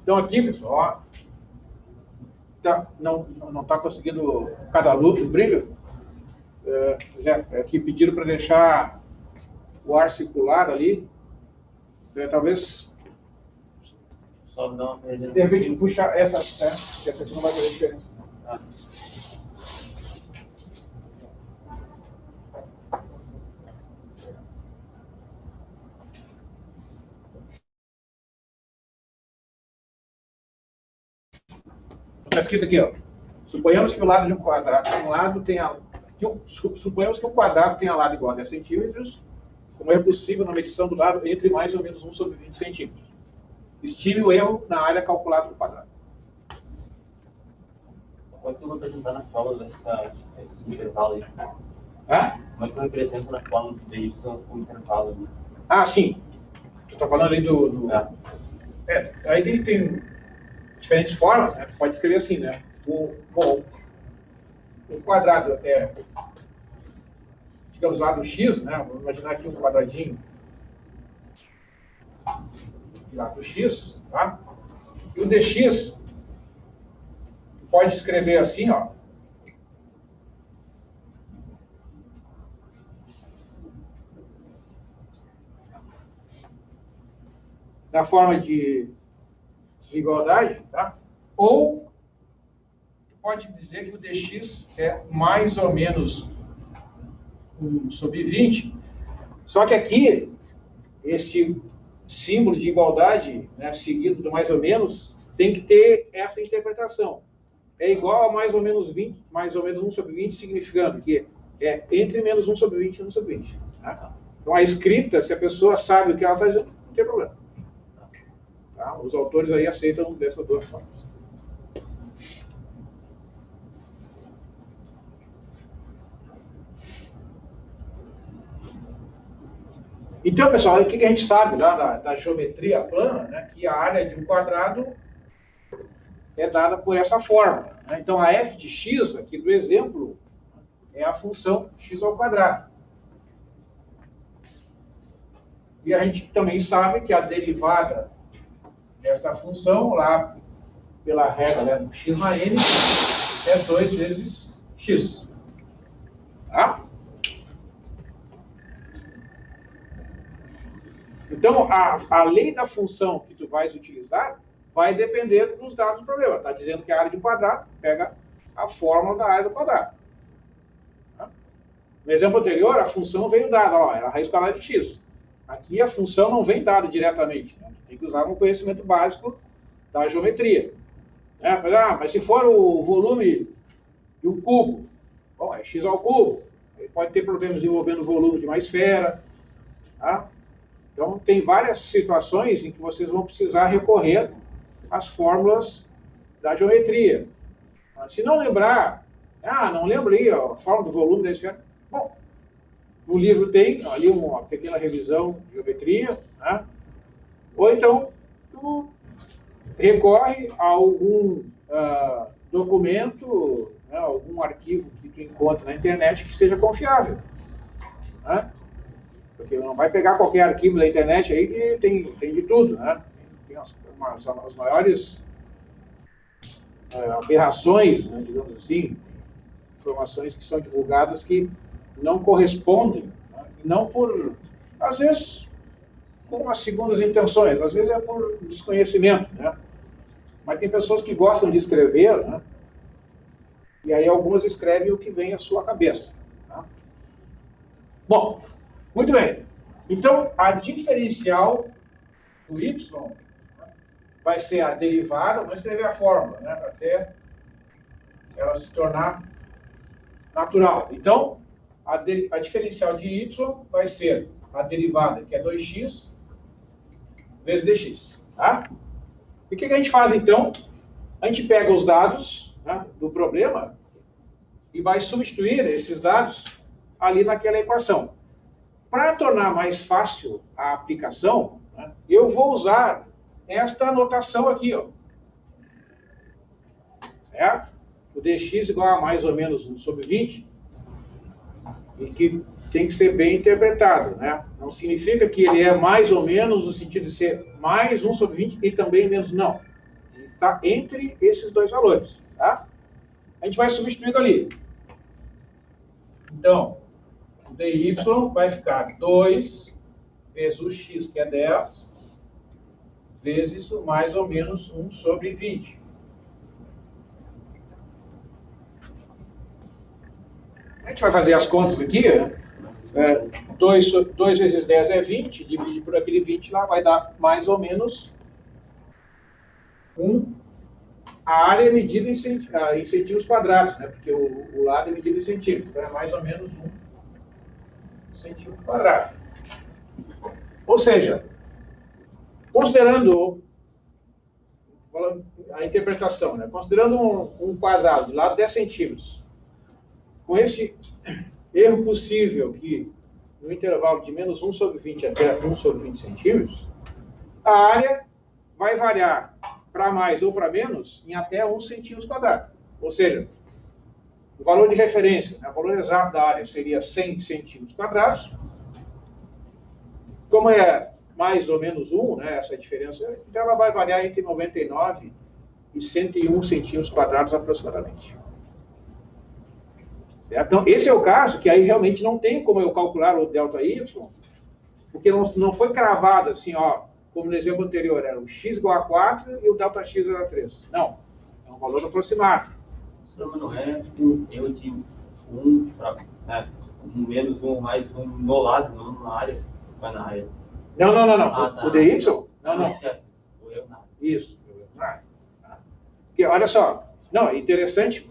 Então aqui, pessoal, ó, não está conseguindo cada luz, brilho. Aqui pediram para deixar o ar circular ali. Talvez, Só dá uma de repente, puxar essa aqui não vai fazer diferença. Ah. Está escrito aqui, ó. Suponhamos que o lado de um quadrado suponhamos que um quadrado tenha lado igual a 10 centímetros, como é possível na medição do lado entre mais ou menos 1/20 centímetros. Estime o erro na área calculada do quadrado. Como é que eu vou apresentar na fórmula esse intervalo aí? Como é que eu represento na fórmula do dy o intervalo ali? Ah, sim. Tu está falando aí do... Aí tem diferentes formas, né? Tu pode escrever assim, né? O quadrado é, digamos, lado x, né? Vamos imaginar aqui um quadradinho de lado x, tá? E o dx, tu pode escrever assim, ó. Na forma de desigualdade, tá? Ou pode dizer que o dx é mais ou menos 1/20. Só que aqui, esse símbolo de igualdade, né, seguido do mais ou menos, tem que ter essa interpretação. É igual a mais ou menos 20, mais ou menos 1/20, significando que é entre menos 1/20 e 1/20. Tá? Então, a escrita, se a pessoa sabe o que ela está dizendo, não tem problema. Tá? Os autores aí aceitam dessas duas formas. Então, pessoal, o que a gente sabe lá da geometria plana, né, que a área de um quadrado é dada por essa forma. Né? Então, a f de x, aqui do exemplo, é a função x ao quadrado. E a gente também sabe que a derivada desta função, lá pela regra, né, do x na n, é 2 vezes x. Tá? Então, a lei da função que tu vais utilizar vai depender dos dados do problema. Está dizendo que a área de um quadrado pega a fórmula da área do quadrado. Tá? No exemplo anterior, a função veio dada, ó, era a raiz quadrada de x. Aqui a função não vem dada diretamente. Né? Tem que usar um conhecimento básico da geometria. Né? Mas se for o volume de um cubo, bom, é x ao cubo. Ele pode ter problemas envolvendo o volume de uma esfera. Tá? Então, tem várias situações em que vocês vão precisar recorrer às fórmulas da geometria. Se não lembrar, não lembro aí a fórmula do volume da esfera. Bom, no livro tem ali uma pequena revisão de geometria, né? Ou então, tu recorre a algum documento, né, algum arquivo que tu encontra na internet que seja confiável, né? Porque não vai pegar qualquer arquivo da internet aí que tem de tudo, né? Tem as maiores aberrações, né, digamos assim, informações que são divulgadas que não correspondem, né? Não por, às vezes, com as segundas intenções, às vezes é por desconhecimento, né? Mas tem pessoas que gostam de escrever, né? E aí algumas escrevem o que vem à sua cabeça, tá? Bom, muito bem. Então, a diferencial do y vai ser a derivada, vou escrever a fórmula, né, até ela se tornar natural. Então, a diferencial de y vai ser a derivada, que é 2x, vezes dx. Tá? E o que a gente faz, então? A gente pega os dados, né, do problema e vai substituir esses dados ali naquela equação. Para tornar mais fácil a aplicação, né, eu vou usar esta anotação aqui, ó. Certo? O dx igual a mais ou menos 1 sobre 20, e que tem que ser bem interpretado, né? Não significa que ele é mais ou menos no sentido de ser mais 1 sobre 20 e também menos, não. Ele está entre esses dois valores, tá? A gente vai substituindo ali. Então, o dy vai ficar 2 vezes o x, que é 10, vezes o mais ou menos 1 sobre 20. A gente vai fazer as contas aqui, né? 2 vezes 10 é 20, dividir por aquele 20 lá, vai dar mais ou menos 1. A área é medida em centímetros quadrados, né? Porque o lado é medido em centímetros, então é mais ou menos 1 centímetro quadrado. Ou seja, considerando a interpretação, né? Considerando um quadrado de lado 10 centímetros, com esse erro possível que no intervalo de menos 1 sobre 20 até 1 sobre 20 centímetros, a área vai variar para mais ou para menos em até 1 centímetro quadrado. Ou seja, o valor de referência, né, o valor exato da área seria 100 centímetros quadrados. Como é mais ou menos 1, né, essa diferença, então ela vai variar entre 99 e 101 centímetros quadrados aproximadamente. Certo? Então, esse é o caso que aí realmente não tem como eu calcular o ΔY, porque não foi cravado assim, ó, como no exemplo anterior, era o x igual a 4 e o ΔX era 3. Não, é um valor aproximado. Mas não é tipo erro de 1 para, né, menos 1 mais 1 no lado, não na área. Vai na área. Não. Tá. O dy? Não. O erro na área. Isso, o erro na área. Porque, olha só, não, é interessante,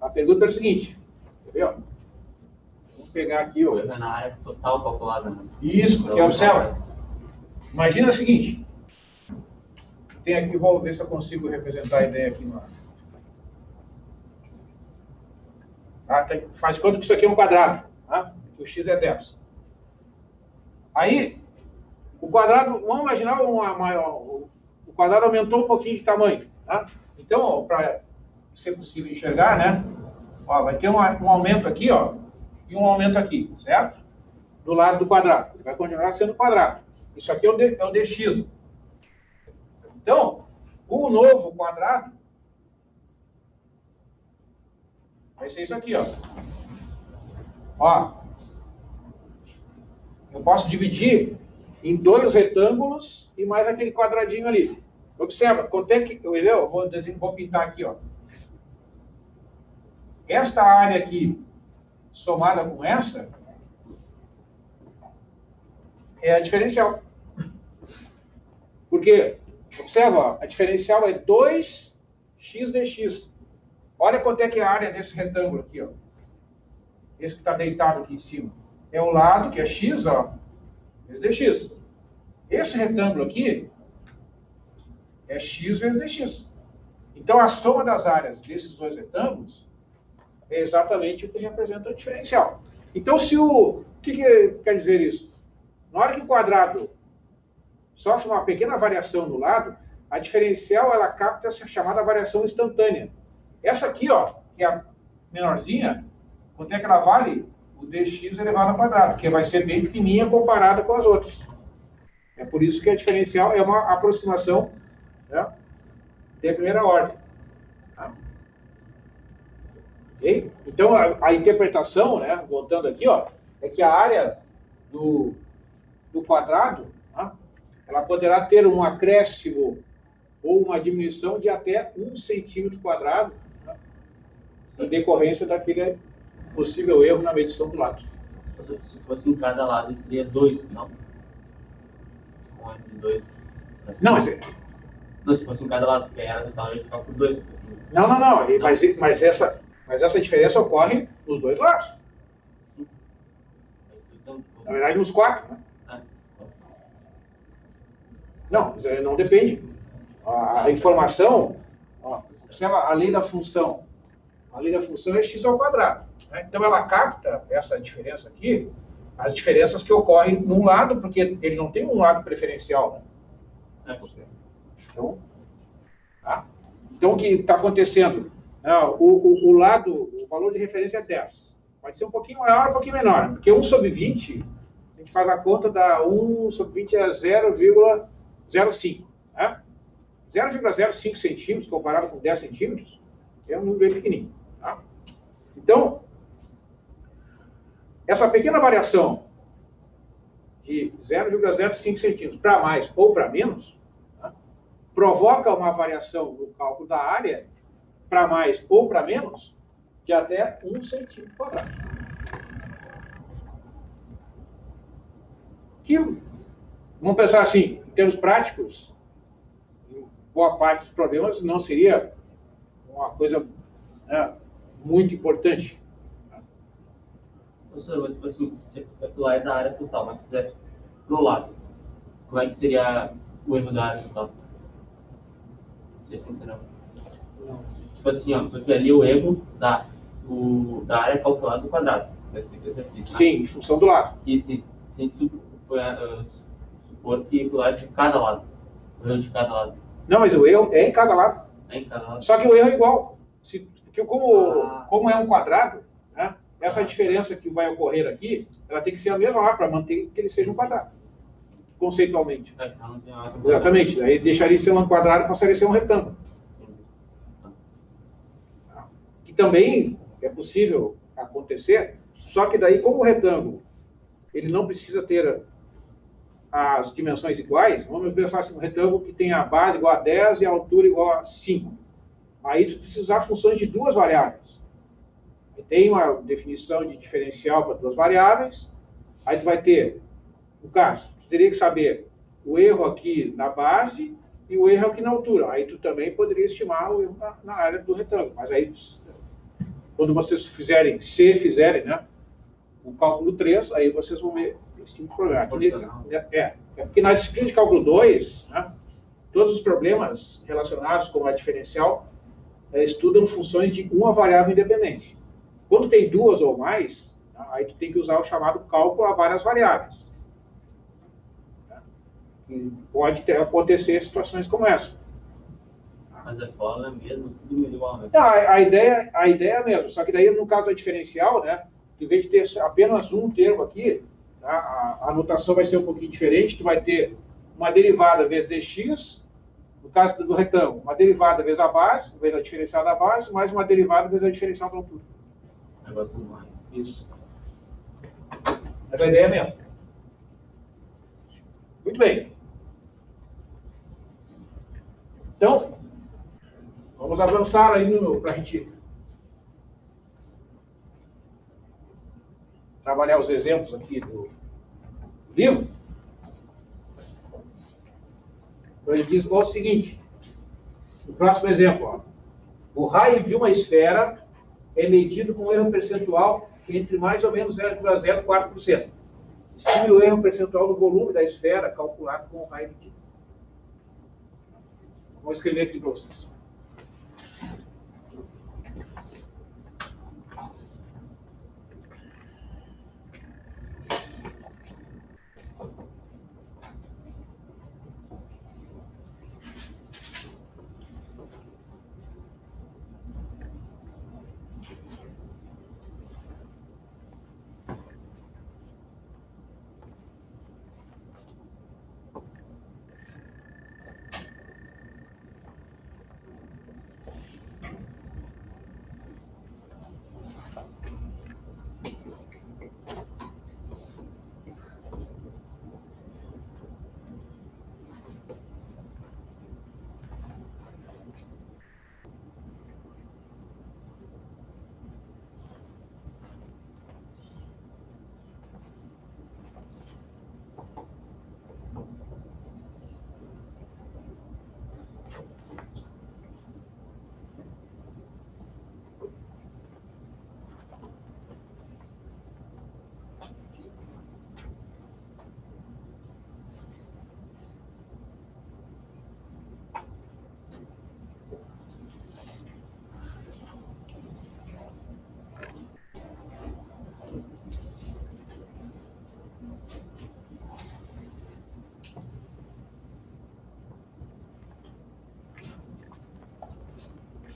a pergunta é o seguinte, entendeu? Vamos pegar aqui, ó. O erro é na área total calculada, né? Isso, porque observa. Imagina o seguinte, tem aqui, vou ver se eu consigo representar a ideia aqui no. Faz de conta que isso aqui é um quadrado, tá? O x é 10. Aí, o quadrado, vamos imaginar o quadrado aumentou um pouquinho de tamanho, tá? Então, para ser possível enxergar, né? Ó, vai ter um aumento aqui, ó, e um aumento aqui, certo? Do lado do quadrado. Ele vai continuar sendo quadrado. Isso aqui é o dx. Então, o novo quadrado vai ser isso aqui, ó. Ó, eu posso dividir em 2 retângulos e mais aquele quadradinho ali. Observa, quanto é que eu vou pintar aqui, ó. Esta área aqui, somada com essa, é a diferencial. Porque, observa, ó, a diferencial é 2x dx. Olha quanto é que é a área desse retângulo aqui, ó. Esse que está deitado aqui em cima. É o lado, que é x, ó, vezes dx. Esse retângulo aqui é x vezes dx. Então, a soma das áreas desses dois retângulos é exatamente o que representa o diferencial. Então, se o que quer dizer isso? Na hora que o quadrado sofre uma pequena variação no lado, a diferencial ela capta essa chamada variação instantânea. Essa aqui, ó, que é a menorzinha, quanto é que ela vale? O dx elevado ao quadrado, que vai ser bem pequenininha comparada com as outras. É por isso que a diferencial é uma aproximação, né, de primeira ordem. Tá? Okay? Então, a interpretação, né, voltando aqui, ó, é que a área do quadrado, tá, ela poderá ter um acréscimo ou uma diminuição de até 1 centímetro quadrado, tá, em decorrência daquele possível erro na medição do lado. Se fosse em cada lado, seria 2, não? Dois. Não, Não, se fosse em cada lado, então a gente ficar por 2. não. Mas essa diferença ocorre nos dois lados. Na verdade, nos 4, né? Não, não depende. A informação, ó, observa a lei da função. A lei da função é x ao quadrado. Né? Então, ela capta essa diferença aqui, as diferenças que ocorrem num lado, porque ele não tem um lado preferencial. Né? Então, tá? Então, o que está acontecendo? O valor de referência é 10. Pode ser um pouquinho maior, um pouquinho menor. Porque 1 sobre 20, a gente faz a conta da 1 sobre 20 é 0,05. Né? 0,05 centímetros, comparado com 10 centímetros, é um número bem pequenininho. Tá? Então, essa pequena variação de 0,05 centímetros para mais ou para menos, tá, provoca uma variação no cálculo da área para mais ou para menos de até 1 centímetro quadrado. Que, vamos pensar assim, em termos práticos, boa parte dos problemas não seria uma coisa, né, muito importante. Professor, tipo assim, se aquilo lá é da área total, mas se fizesse pro lado, como é que seria o erro da área total? Não sei se entendeu. Tipo assim, ó, porque ali o erro da área calculada do quadrado, nesse exercício. Sim, em função do lado. E se a gente supor que o lado de cada lado, o erro de cada lado. Não, mas o erro é em cada lado. É em cada lado. Só que o erro é igual. Porque como é um quadrado, né, essa diferença que vai ocorrer aqui, ela tem que ser a mesma lá para manter que ele seja um quadrado. Conceitualmente. Exatamente. Aí deixaria de ser um quadrado e passaria a ser um retângulo. Que também é possível acontecer, só que daí, como o retângulo, ele não precisa ter as dimensões iguais, vamos pensar assim, um retângulo que tem a base igual a 10 e a altura igual a 5. Aí tu precisa usar funções de duas variáveis. Aí tem uma definição de diferencial para duas variáveis, aí tu vai ter, no caso, tu teria que saber o erro aqui na base e o erro aqui na altura. Aí tu também poderia estimar o erro na área do retângulo. Mas aí, quando vocês fizerem, né, o cálculo 3, aí vocês vão ver esse tipo de problema. É porque na disciplina de cálculo 2, né, todos os problemas relacionados com a diferencial estudam funções de uma variável independente. Quando tem duas ou mais, aí tu tem que usar o chamado cálculo a várias variáveis. E pode acontecer situações como essa. Mas a fórmula é mesmo, tudo igual. Né? A ideia é a mesma, só que daí no caso da diferencial, né, em vez de ter apenas um termo aqui, tá, a anotação vai ser um pouquinho diferente, tu vai ter uma derivada vezes dx, no caso do retângulo, uma derivada vezes a base, vezes a diferencial da base, mais uma derivada vezes a diferencial da altura. Agora tudo mais. Isso. Mas a ideia é a mesma. Muito bem. Então, vamos avançar aí para a gente trabalhar os exemplos aqui do livro. Então, ele diz o seguinte, o próximo exemplo, ó, o raio de uma esfera é medido com um erro percentual entre mais ou menos 0,04%. estime o erro percentual do volume da esfera calculado com o raio medida. Vou escrever aqui para vocês.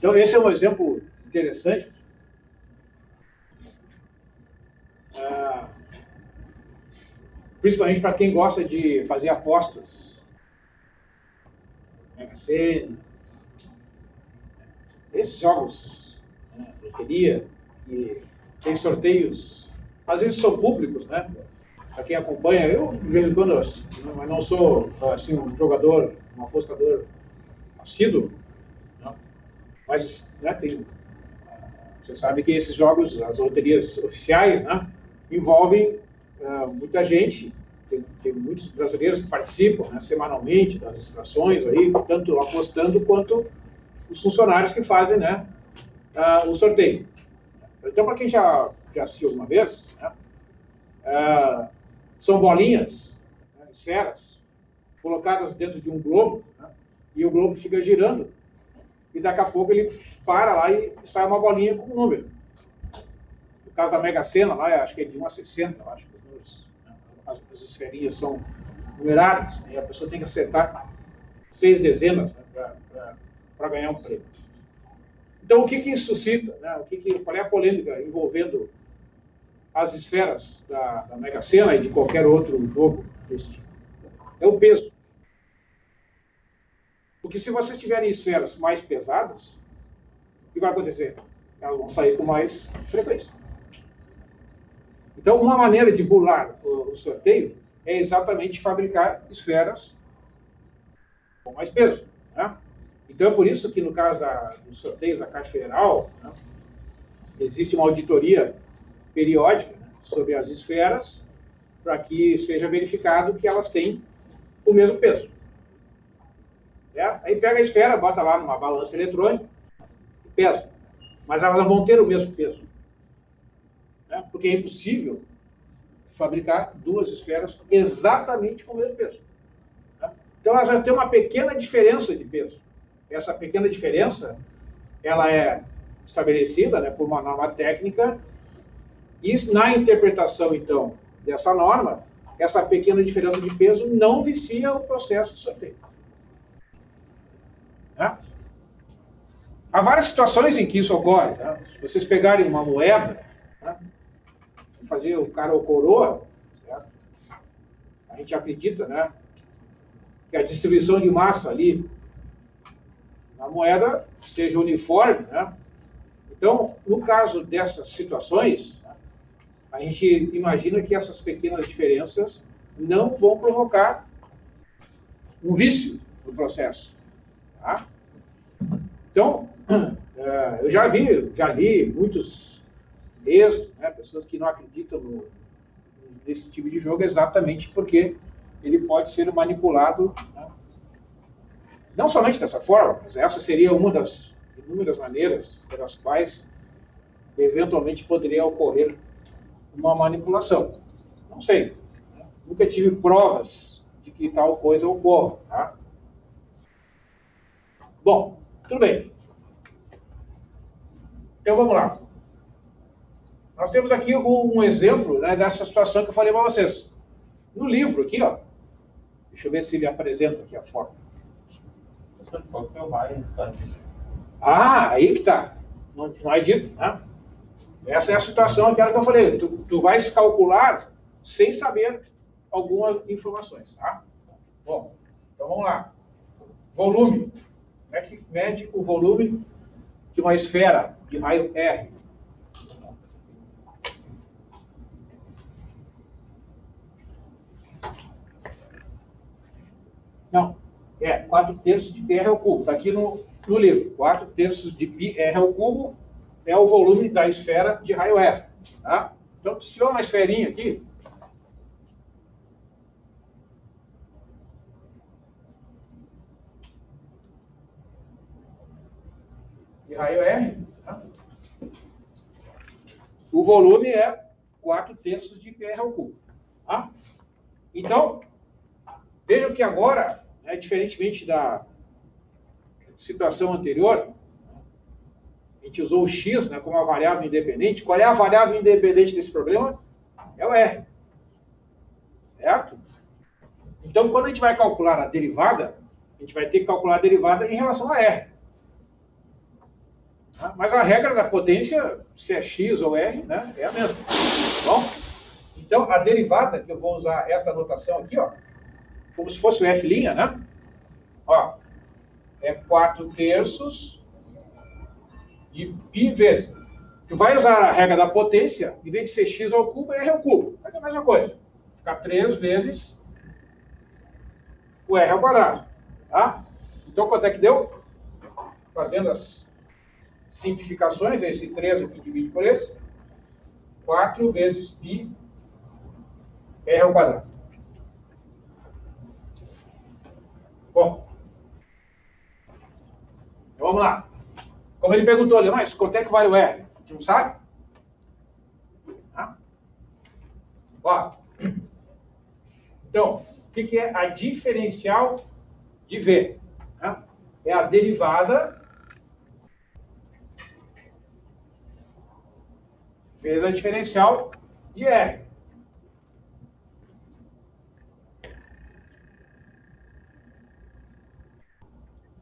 Então, esse é um exemplo interessante. Principalmente para quem gosta de fazer apostas. Mega Sena, esses jogos, né, loteria, que tem sorteios, às vezes são públicos, né? Para quem acompanha, eu de vez em quando, mas não sou assim, um jogador, um apostador assíduo, não. Mas né, você sabe que esses jogos, as loterias oficiais, né, envolvem muita gente. Tem muitos brasileiros que participam, né, semanalmente das extrações, aí, tanto apostando quanto os funcionários que fazem, né, o sorteio. Então, para quem já assistiu alguma vez, né, são bolinhas, né, esferas, colocadas dentro de um globo, né, e o globo fica girando, e daqui a pouco ele para lá e sai uma bolinha com um número. No caso da Mega Sena, lá, acho que é de 1 a 60, acho que os números, né, as esferinhas são numeradas, né, e a pessoa tem que acertar 6 dezenas, né, para ganhar um prêmio. Então, o que isso suscita? Né? Qual é a polêmica envolvendo as esferas da Mega Sena e de qualquer outro jogo desse tipo? É o peso. Porque se vocês tiverem esferas mais pesadas, o que vai acontecer? Elas vão sair com mais frequência. Então, uma maneira de burlar o sorteio é exatamente fabricar esferas com mais peso. Né? Então, é por isso que, no caso dos sorteios da Caixa Federal, né, existe uma auditoria periódica, né, sobre as esferas, para que seja verificado que elas têm o mesmo peso. Aí pega a esfera, bota lá numa balança eletrônica e pesa. Mas elas não vão ter o mesmo peso. Né? Porque é impossível fabricar duas esferas exatamente com o mesmo peso. Né? Então elas vão ter uma pequena diferença de peso. Essa pequena diferença, ela é estabelecida, né, por uma norma técnica, e na interpretação, então, dessa norma, essa pequena diferença de peso não vicia o processo de sorteio. Né? Há várias situações em que isso ocorre. Né? Se vocês pegarem uma moeda, né, fazer o cara ou coroa, certo? A gente acredita, né, que a distribuição de massa ali na moeda seja uniforme. Né? Então, no caso dessas situações, né, a gente imagina que essas pequenas diferenças não vão provocar um vício no processo. Tá? Então, eu já li muitos textos, né, pessoas que não acreditam nesse tipo de jogo exatamente porque ele pode ser manipulado, né, não somente dessa forma, mas essa seria uma das inúmeras maneiras pelas quais eventualmente poderia ocorrer uma manipulação. Não sei. Nunca tive provas de que tal coisa ocorra, tá? Bom, tudo bem. Então, vamos lá. Nós temos aqui um exemplo, né, dessa situação que eu falei para vocês. No livro aqui, ó. Deixa eu ver se ele apresenta aqui a forma. Qual que é o raio nesse caso? Ah, aí que tá. Não é dito, né? Essa é a situação, aquela que eu falei. Tu vais calcular sem saber algumas informações, tá? Bom, então vamos lá. Volume. Como é que mede o volume de uma esfera de raio R? Não, 4/3 de πr ao cubo. Está aqui no livro. 4/3 de πr ao cubo é o volume da esfera de raio R. Tá? Então, se tiver uma esferinha aqui, de raio R, tá? O volume é 4/3 de πr ao cubo. Tá? Então, vejam que agora, né, diferentemente da situação anterior, a gente usou o x, né, como a variável independente. Qual é a variável independente desse problema? É o R. Certo? Então, quando a gente vai calcular a derivada, a gente vai ter que calcular a derivada em relação a R. Tá? Mas a regra da potência, se é x ou R, né, é a mesma. Bom, então, a derivada, que eu vou usar esta notação aqui, ó, como se fosse o F', né? Ó, é 4/3 de π vezes. Tu vai usar a regra da potência, em vez de ser x ao cubo, é r ao cubo. Mas é a mesma coisa. Fica 3 vezes o r ao quadrado. Tá? Então, quanto é que deu? Fazendo as simplificações, esse 3 aqui divide por esse. 4 vezes π r ao quadrado. Bom, então vamos lá. Como ele perguntou ali, mas quanto é que vale o R? A gente não sabe? Tá? Ó. Então, o que é a diferencial de V? Tá? É a derivada vezes a diferencial de R.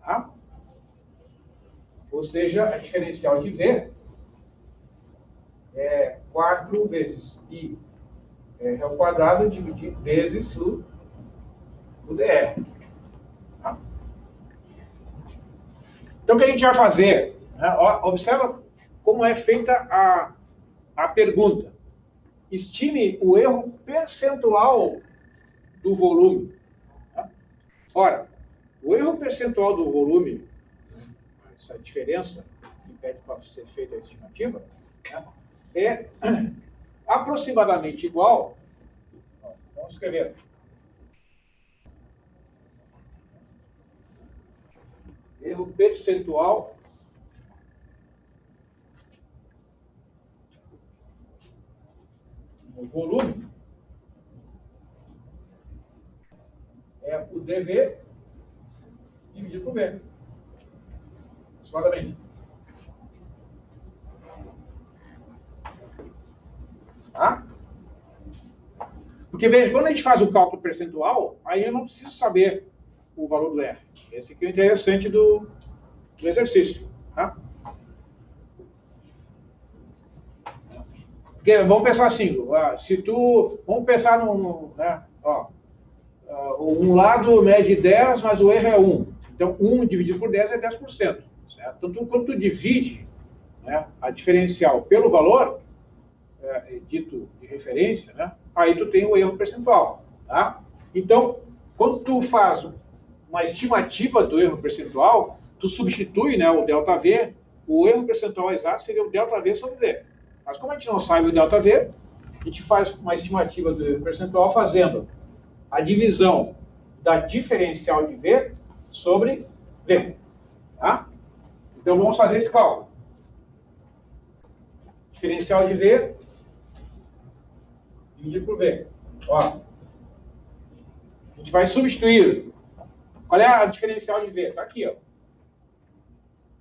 Tá? Ou seja, a diferencial de V é 4 vezes π r ao quadrado dividido vezes o dr. Tá? Então, o que a gente vai fazer? Né? Observa como é feita a pergunta. Estime o erro percentual do volume. Tá? Ora, o erro percentual do volume, essa diferença que pede para ser feita a estimativa, né, é aproximadamente igual. Vamos escrever. Erro percentual no volume é o dV dividido por V. Aproximadamente. Tá? Porque, veja, quando a gente faz o cálculo percentual, aí eu não preciso saber o valor do R. Esse aqui é o interessante do exercício. Tá? Porque, vamos pensar assim, vamos pensar né, um lado mede 10, mas o erro é 1. Então, 1 dividido por 10 é 10%. Certo? Então, quando tu divide, né, a diferencial pelo valor, dito de referência, né, aí tu tem o erro percentual. Tá? Então, quando tu faz uma estimativa do erro percentual, tu substitui, né, o ΔV, o erro percentual exato seria o ΔV sobre V. Mas como a gente não sabe o ΔV, a gente faz uma estimativa do erro percentual fazendo a divisão da diferencial de V sobre V. Tá? Então, vamos fazer esse cálculo. Diferencial de V dividido por V. Ó, gente vai substituir. Qual é a diferencial de V? Está aqui, ó.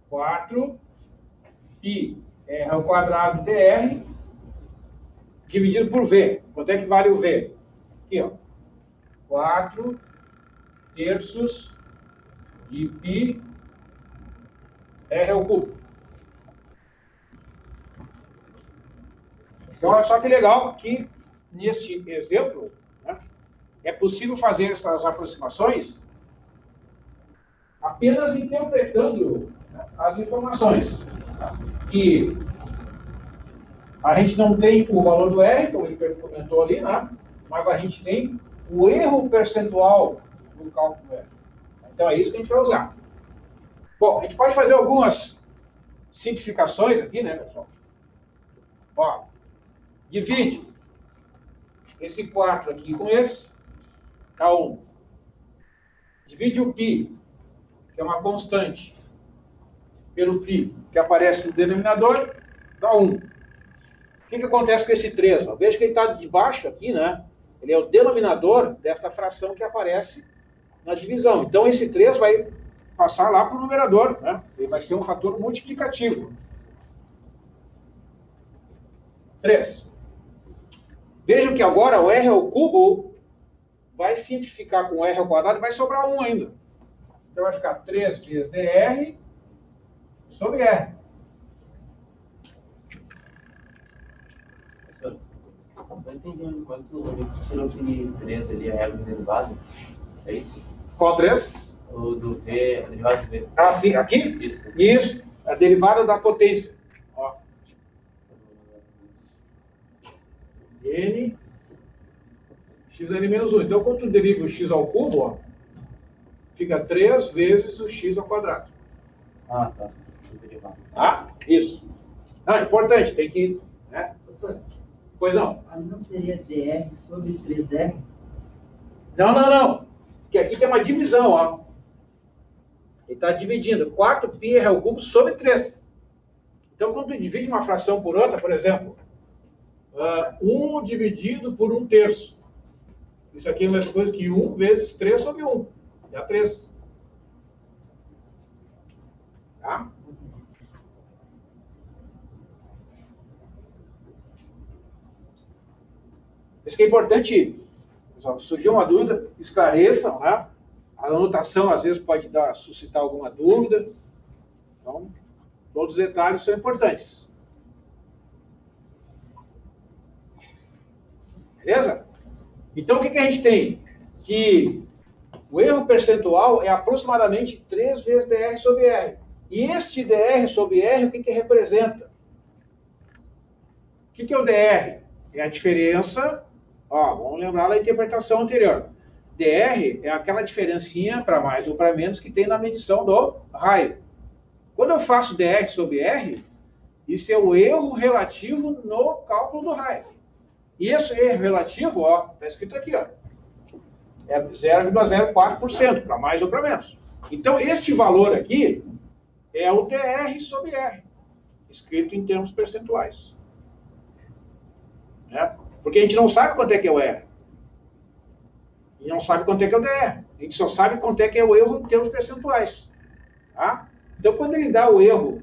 4 π r ao quadrado dr dividido por V. Quanto é que vale o V? Aqui, ó. 4 terços de π r ao cubo. Então, olha só que legal que, neste exemplo, né, é possível fazer essas aproximações apenas interpretando, né, as informações. Que a gente não tem o valor do R, como ele comentou ali, né, mas a gente tem o erro percentual do cálculo do R. Então, é isso que a gente vai usar. Bom, a gente pode fazer algumas simplificações aqui, né, pessoal? Ó, divide esse 4 aqui com esse, dá 1. Divide o π, que é uma constante, pelo π, que aparece no denominador, dá 1. O que acontece com esse 3? Ó? Veja que ele está de baixo aqui, né? Ele é o denominador desta fração que aparece na divisão. Então, esse 3 vai passar lá para o numerador, né? Ele vai ser um fator multiplicativo. 3. Vejam que agora o r ao cubo vai simplificar com r ao quadrado e vai sobrar 1 ainda. Então vai ficar 3 vezes dr sobre r. Não entendi quanto a gente tirou aquele 3 ali, a regra do derivado. É isso? Qual 3? O do V, a derivada do V. Ah, sim, aqui? Isso. A derivada da potência. Ó. N xn menos 1. Então, quando tu deriva o x ao cubo, ó, fica 3 vezes o x ao quadrado. Ah, tá. Ah, isso. Ah, importante, tem que... Né? Pois não. Mas não seria dr sobre 3r? Não. Porque aqui tem uma divisão, ó. Ele está dividindo 4πr ao cubo sobre 3. Então, quando tu divide uma fração por outra, por exemplo, 1 dividido por 1/3. Isso aqui é a mesma coisa que 1 vezes 3 sobre 1. Dá 3. Tá? Isso que é importante, pessoal, se surgir uma dúvida, esclareçam, né? A anotação, às vezes, pode suscitar alguma dúvida. Então, todos os detalhes são importantes. Beleza? Então, o que a gente tem? Que o erro percentual é aproximadamente 3 vezes dr sobre r. E este dr sobre r, o que representa? O que é o dr? É a diferença... Ó, vamos lembrar da interpretação anterior. dr é aquela diferencinha para mais ou para menos que tem na medição do raio. Quando eu faço dr sobre r, isso é o erro relativo no cálculo do raio. E esse erro relativo, ó, está escrito aqui, ó, é 0,04%, para mais ou para menos. Então, este valor aqui é o dr sobre r, escrito em termos percentuais. Né? Porque a gente não sabe quanto é que é o R. E não sabe quanto é que é o DR. A gente só sabe quanto é que é o erro em termos percentuais. Tá? Então, quando ele dá o erro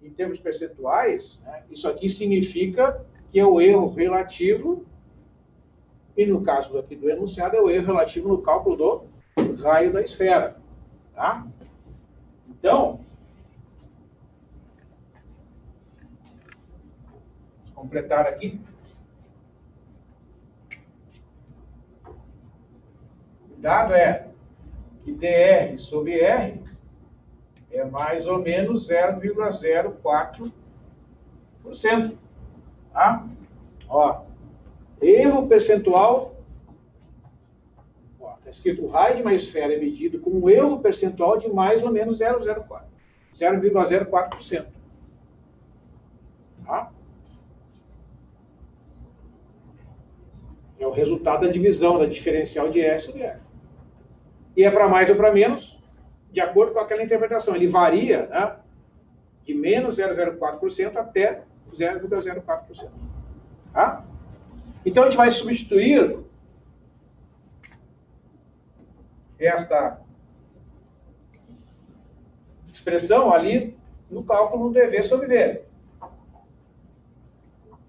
em termos percentuais, né, isso aqui significa que é o erro relativo, e no caso aqui do enunciado, é o erro relativo no cálculo do raio da esfera. Tá? Então, vamos completar aqui. O dado é que dr sobre r é mais ou menos 0,04%. Tá? Ó, erro percentual, está escrito o raio de uma esfera é medido com um erro percentual de mais ou menos 0,04%. Tá? É o resultado da divisão da diferencial de R sobre R. E é para mais ou para menos, de acordo com aquela interpretação. Ele varia, né, de menos 0,04% até 0,04%. Tá? Então, a gente vai substituir esta expressão ali no cálculo do dever sobre V.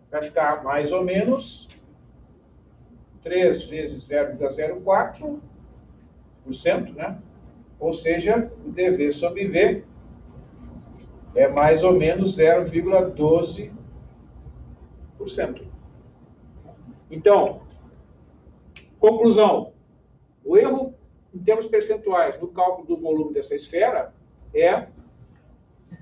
Vai ficar mais ou menos 3 vezes 0,04%, né? Ou seja, o dever sobre V é mais ou menos 0,12%. Então, conclusão. O erro em termos percentuais no cálculo do volume dessa esfera é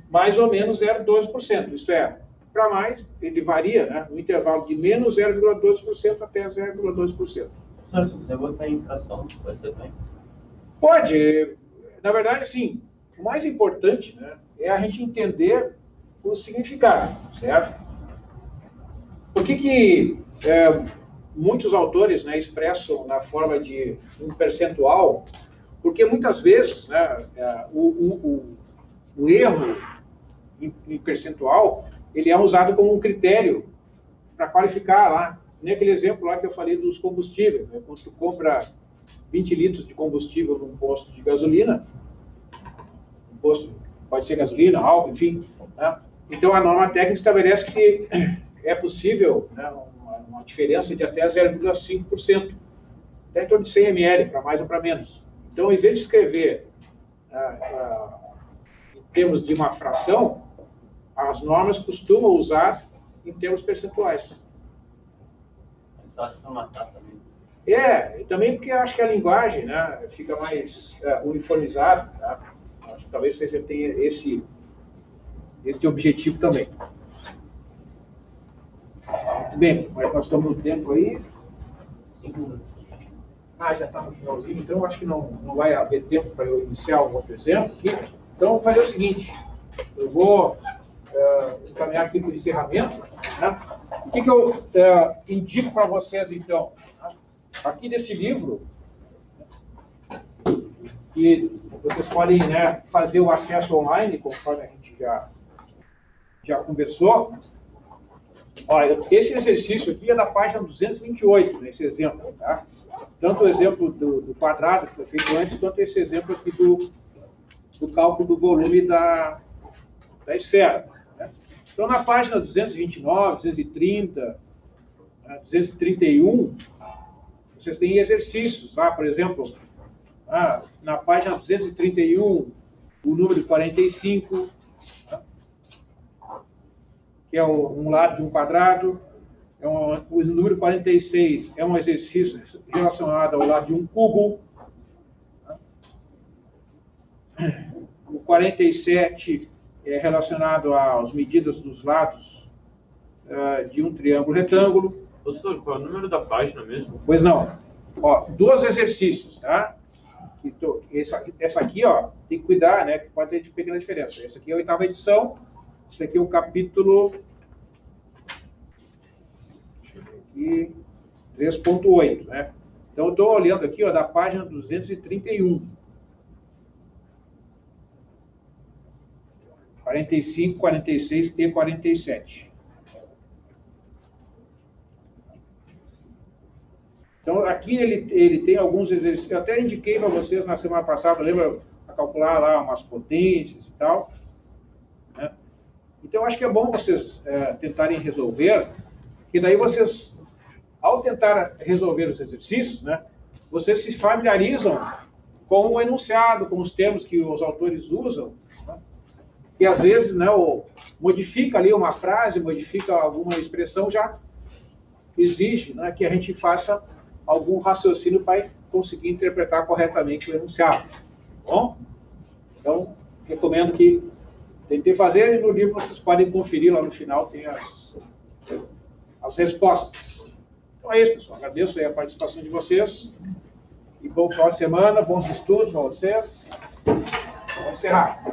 mais ou menos 0,12%. Isto é, para mais, ele varia, né, no intervalo de menos 0,12% até 0,12%. Só se você botar em inflação, vai ser bem. Pode. Na verdade, assim, o mais importante, né, é a gente entender o significado, certo? Por que muitos autores, né, expressam na forma de um percentual? Porque muitas vezes, né, o erro em percentual, ele é usado como um critério para qualificar lá. Nem aquele exemplo lá que eu falei dos combustíveis, né? Quando tu compra 20 litros de combustível num posto de gasolina, um posto pode ser gasolina, álcool, enfim, né? Então a norma técnica estabelece que é possível, né, uma diferença de até 0,5%, até em torno de 100 ml, para mais ou para menos. Então, em vez de escrever em termos de uma fração, as normas costumam usar em termos percentuais. Só acho que é uma taxa também. E também porque acho que a linguagem, né, fica mais uniformizada. Tá? Acho que talvez você tenha esse objetivo também. Muito bem, mas nós estamos no tempo aí. 5 minutos. Já está no finalzinho, então acho que não vai haver tempo para eu iniciar um outro exemplo aqui. Então, vou fazer o seguinte, eu vou encaminhar aqui para o encerramento. Né? O que eu indico para vocês, então? Aqui nesse livro, que vocês podem, né, fazer o acesso online, conforme a gente já conversou. Olha, esse exercício aqui é da página 228, nesse exemplo, tá? Tanto o exemplo do quadrado, que foi feito antes, quanto esse exemplo aqui do cálculo do volume da esfera. Né? Então, na página 229, 230, 231, vocês têm exercícios, tá? Por exemplo, na página 231, o número 45, tá? Que é um lado de um quadrado. O número 46 é um exercício relacionado ao lado de um cubo. O 47 é relacionado às medidas dos lados de um triângulo retângulo. Professor, qual é o número da página mesmo? Pois não. Ó, 2 exercícios, tá? Essa aqui, ó, tem que cuidar, né? Que pode ter pequena diferença. Essa aqui é a 8ª edição. Esse aqui é o capítulo 3.8, né? Então, eu estou olhando aqui, ó, da página 231. 45, 46 e 47. Então, aqui ele tem alguns exercícios. Eu até indiquei para vocês na semana passada, lembra? A calcular lá umas potências e tal. Né? Então, acho que é bom vocês tentarem resolver, e daí vocês, ao tentar resolver os exercícios, né, vocês se familiarizam com o enunciado, com os termos que os autores usam, né, e às vezes, né, modifica ali uma frase, modifica alguma expressão, já exige, né, que a gente faça algum raciocínio para conseguir interpretar corretamente o enunciado. Tá bom? Então, recomendo que tentem fazer, e no livro vocês podem conferir lá no final, tem as respostas. Então é isso, pessoal. Agradeço aí a participação de vocês. E bom final de semana, bons estudos para vocês. Vamos encerrar.